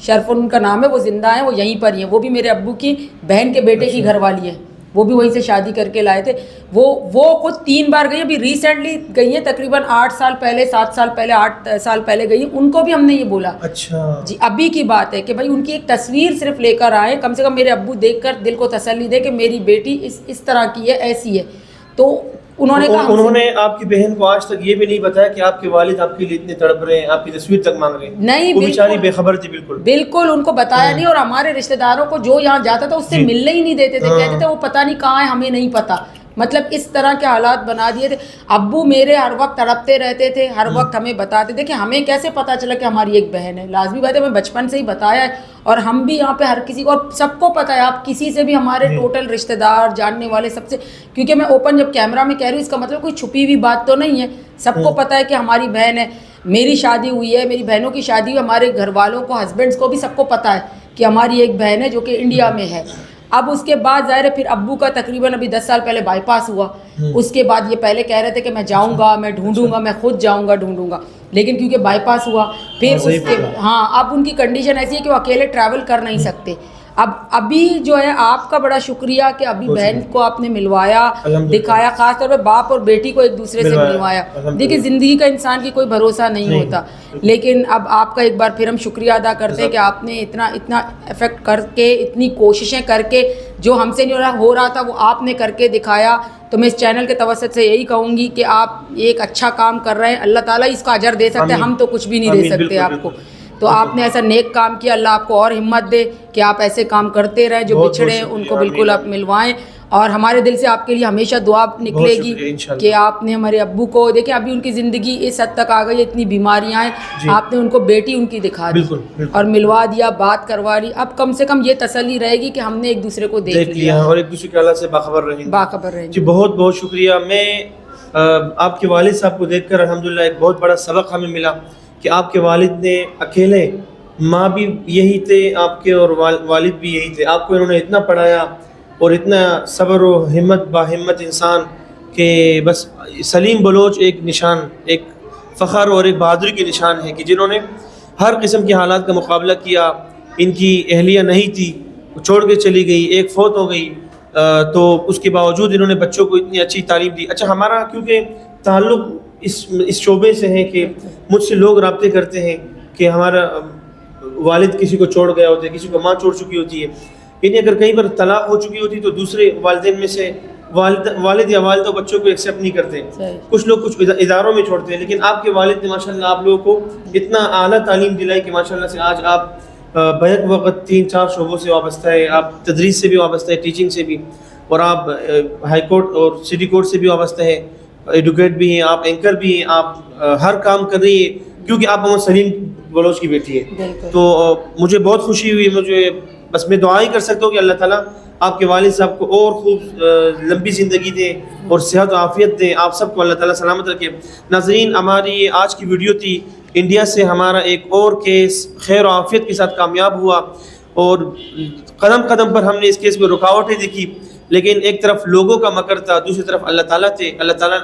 शरफुन उनका नाम है, वो जिंदा है, वो यहीं पर ही है। वो भी मेरे अब्बू की बहन के बेटे की घरवाली है, वो भी वहीं से शादी करके लाए थे। वो खुद 3 बार गई, अभी रिसेंटली गई हैं, तकरीबन 8 साल पहले, 7 साल पहले, 8 साल पहले गई। उनको भी हमने ये बोला, अच्छा जी, अभी की बात है कि भाई उनकी एक तस्वीर सिर्फ लेकर आए, कम से कम मेरे अब्बू देखकर दिल को तसल्ली दे कि मेरी बेटी इस तरह की है, ऐसी है। तो उन्होंने कहा, उन्होंने आपकी बहन को आज तक ये भी नहीं बताया कि आपके वालिद आपके लिए इतने तड़प रहे हैं, आपकी तस्वीर तक मांग रहे हैं? नहीं, वो बेचारी बेखबर थी, बिल्कुल उनको बताया नहीं। और हमारे रिश्तेदारों को जो यहाँ जाता था उससे मिलने ही नहीं देते थे, कहते थे वो पता नहीं कहाँ है, हमें नहीं पता। मतलब इस तरह के हालात बना दिए थे। अब्बू मेरे हर वक्त तड़पते रहते थे, हर वक्त हमें बताते थे कि हमें कैसे पता चला कि हमारी एक बहन है। लाजमी बात है, मैं बचपन से ही बताया है, और हम भी यहाँ पे हर किसी को, और सबको पता है, आप किसी से भी, हमारे टोटल रिश्तेदार जानने वाले सबसे, क्योंकि मैं ओपन जब कैमरा में कह रही हूँ इसका मतलब कोई छुपी हुई बात तो नहीं है, सबको पता है कि हमारी बहन है। मेरी शादी हुई है, मेरी बहनों की शादी हुई, हमारे घर वालों को, हस्बैंड्स को भी सबको पता है कि हमारी एक बहन है जो कि इंडिया में है। अब उसके बाद ज़ाहिर है फिर अब्बू का तकरीबन अभी 10 साल पहले बाईपास हुआ। उसके बाद ये पहले कह रहे थे कि मैं जाऊंगा, मैं ढूंढूंगा, मैं खुद जाऊंगा ढूंढूंगा, लेकिन क्योंकि बाईपास हुआ फिर उसके अब उनकी कंडीशन ऐसी है कि वो अकेले ट्रैवल कर नहीं सकते। अब अभी जो है आपका बड़ा शुक्रिया कि अभी बहन को आपने मिलवाया, दिखाया, खास तौर पे बाप और बेटी को एक दूसरे से मिलवाया। देखिए ज़िंदगी का इंसान की कोई भरोसा नहीं होता, लेकिन अब आपका एक बार फिर हम शुक्रिया अदा करते हैं कि आपने इतना इफेक्ट करके, इतनी कोशिशें करके, जो हमसे नहीं हो रहा था वो आपने करके दिखाया। तो मैं इस चैनल के तवस्सुत से यही कहूँगी कि आप एक अच्छा काम कर रहे हैं, अल्लाह ताला इसका अजर दे सकते हैं, हम तो कुछ भी नहीं दे सकते आपको। तो आपने ऐसा नेक काम किया, अल्लाह आपको और हिम्मत दे कि आप ऐसे काम करते रहें, जो बिछड़े हैं उनको बिल्कुल आप मिलवाएं। और हमारे दिल से आपके लिए हमेशा दुआ निकलेगी कि आपने हमारे अब्बू को, देखिए अभी उनकी ज़िंदगी इस हद तक आ गई है, इतनी बीमारियां हैं, आपने उनको बेटी उनकी दिखा दी और मिलवा दिया, बात करवा ली। अब कम से कम ये तसल्ली रहेगी कि हमने एक दूसरे को देख लिया और एक दूसरे के अल्लाह से बाखबर रहेंगे। जी बहुत बहुत शुक्रिया। मैं आपके वालिद साहब को देखकर अल्हम्दुलिल्लाह एक बहुत बड़ा सबक हमें मिला कि आपके वालिद ने अकेले, माँ भी यही थे आपके और वालिद भी यही थे, आपको इन्होंने इतना पढ़ाया और इतना सब्र और हिम्मत, बाहिम्मत इंसान के बस सलीम बलोच एक निशान, एक फ़ख्र और एक बहादुरी की निशान है कि जिन्होंने हर किस्म के हालात का मुकाबला किया। इनकी अहलिया नहीं थी, छोड़ के चली गई, एक फ़ौत हो गई, तो उसके बावजूद इन्होंने बच्चों को इतनी अच्छी तालीम दी। अच्छा, हमारा क्योंकि ताल्लुक़ इस शोबे से है कि मुझसे लोग रब्ते करते हैं कि हमारा वालिद किसी को छोड़ गया होता है, किसी को माँ छोड़ चुकी होती है, यानी अगर कहीं पर तलाक हो चुकी होती तो दूसरे वालिदैन में से वालिद या वालिदा बच्चों को एक्सेप्ट नहीं करते, कुछ लोग कुछ इदारों में छोड़ते हैं। लेकिन आपके वालिद ने माशाल्लाह आप लोगों को इतना आला तालीम दिलाई कि माशाल्लाह से आज आप बैक वक्त 3-4 शोबों से वाबस्ता है, आप तदरीस से भी वाबस्ता है, टीचिंग से भी, और आप हाई कोर्ट और सिटी कोर्ट से भी वाबस्ता है, एडवोकेट भी हैं, आप एंकर भी हैं, आप हर काम कर रही है क्योंकि आप मोहम्मद सलीम बलोच की बेटी है। तो मुझे बहुत खुशी हुई, मुझे बस मैं दुआ ही कर सकता हूँ कि अल्लाह ताला आपके वालिद साहब को और खूब लंबी ज़िंदगी दे और सेहत और आफ़ियत दे, आप सबको अल्लाह ताला सलामत रखे। नाज़रीन, हमारी ये आज की वीडियो थी, इंडिया से हमारा एक और केस खैर और आफ़ियत के साथ कामयाब हुआ और कदम कदम पर हमने इस केस में रुकावटें देखी, लेकिन एक तरफ लोगों का मकर था, दूसरी तरफ अल्लाह ताला थे। अल्लाह ताला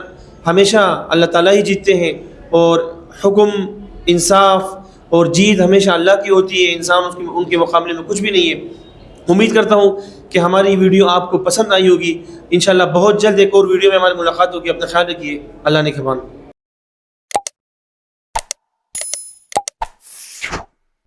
हमेशा अल्लाह ताला ही जीतते हैं और हुक्म, इंसाफ और जीत हमेशा अल्लाह की होती है, इंसान उनके मुकाबले में कुछ भी नहीं है। उम्मीद करता हूँ कि हमारी वीडियो आपको पसंद आई होगी। इंशाल्लाह बहुत जल्द एक और वीडियो में हमारी मुलाकात होगी। अपना ख्याल रखिए। अल्लाह ने ख़बान।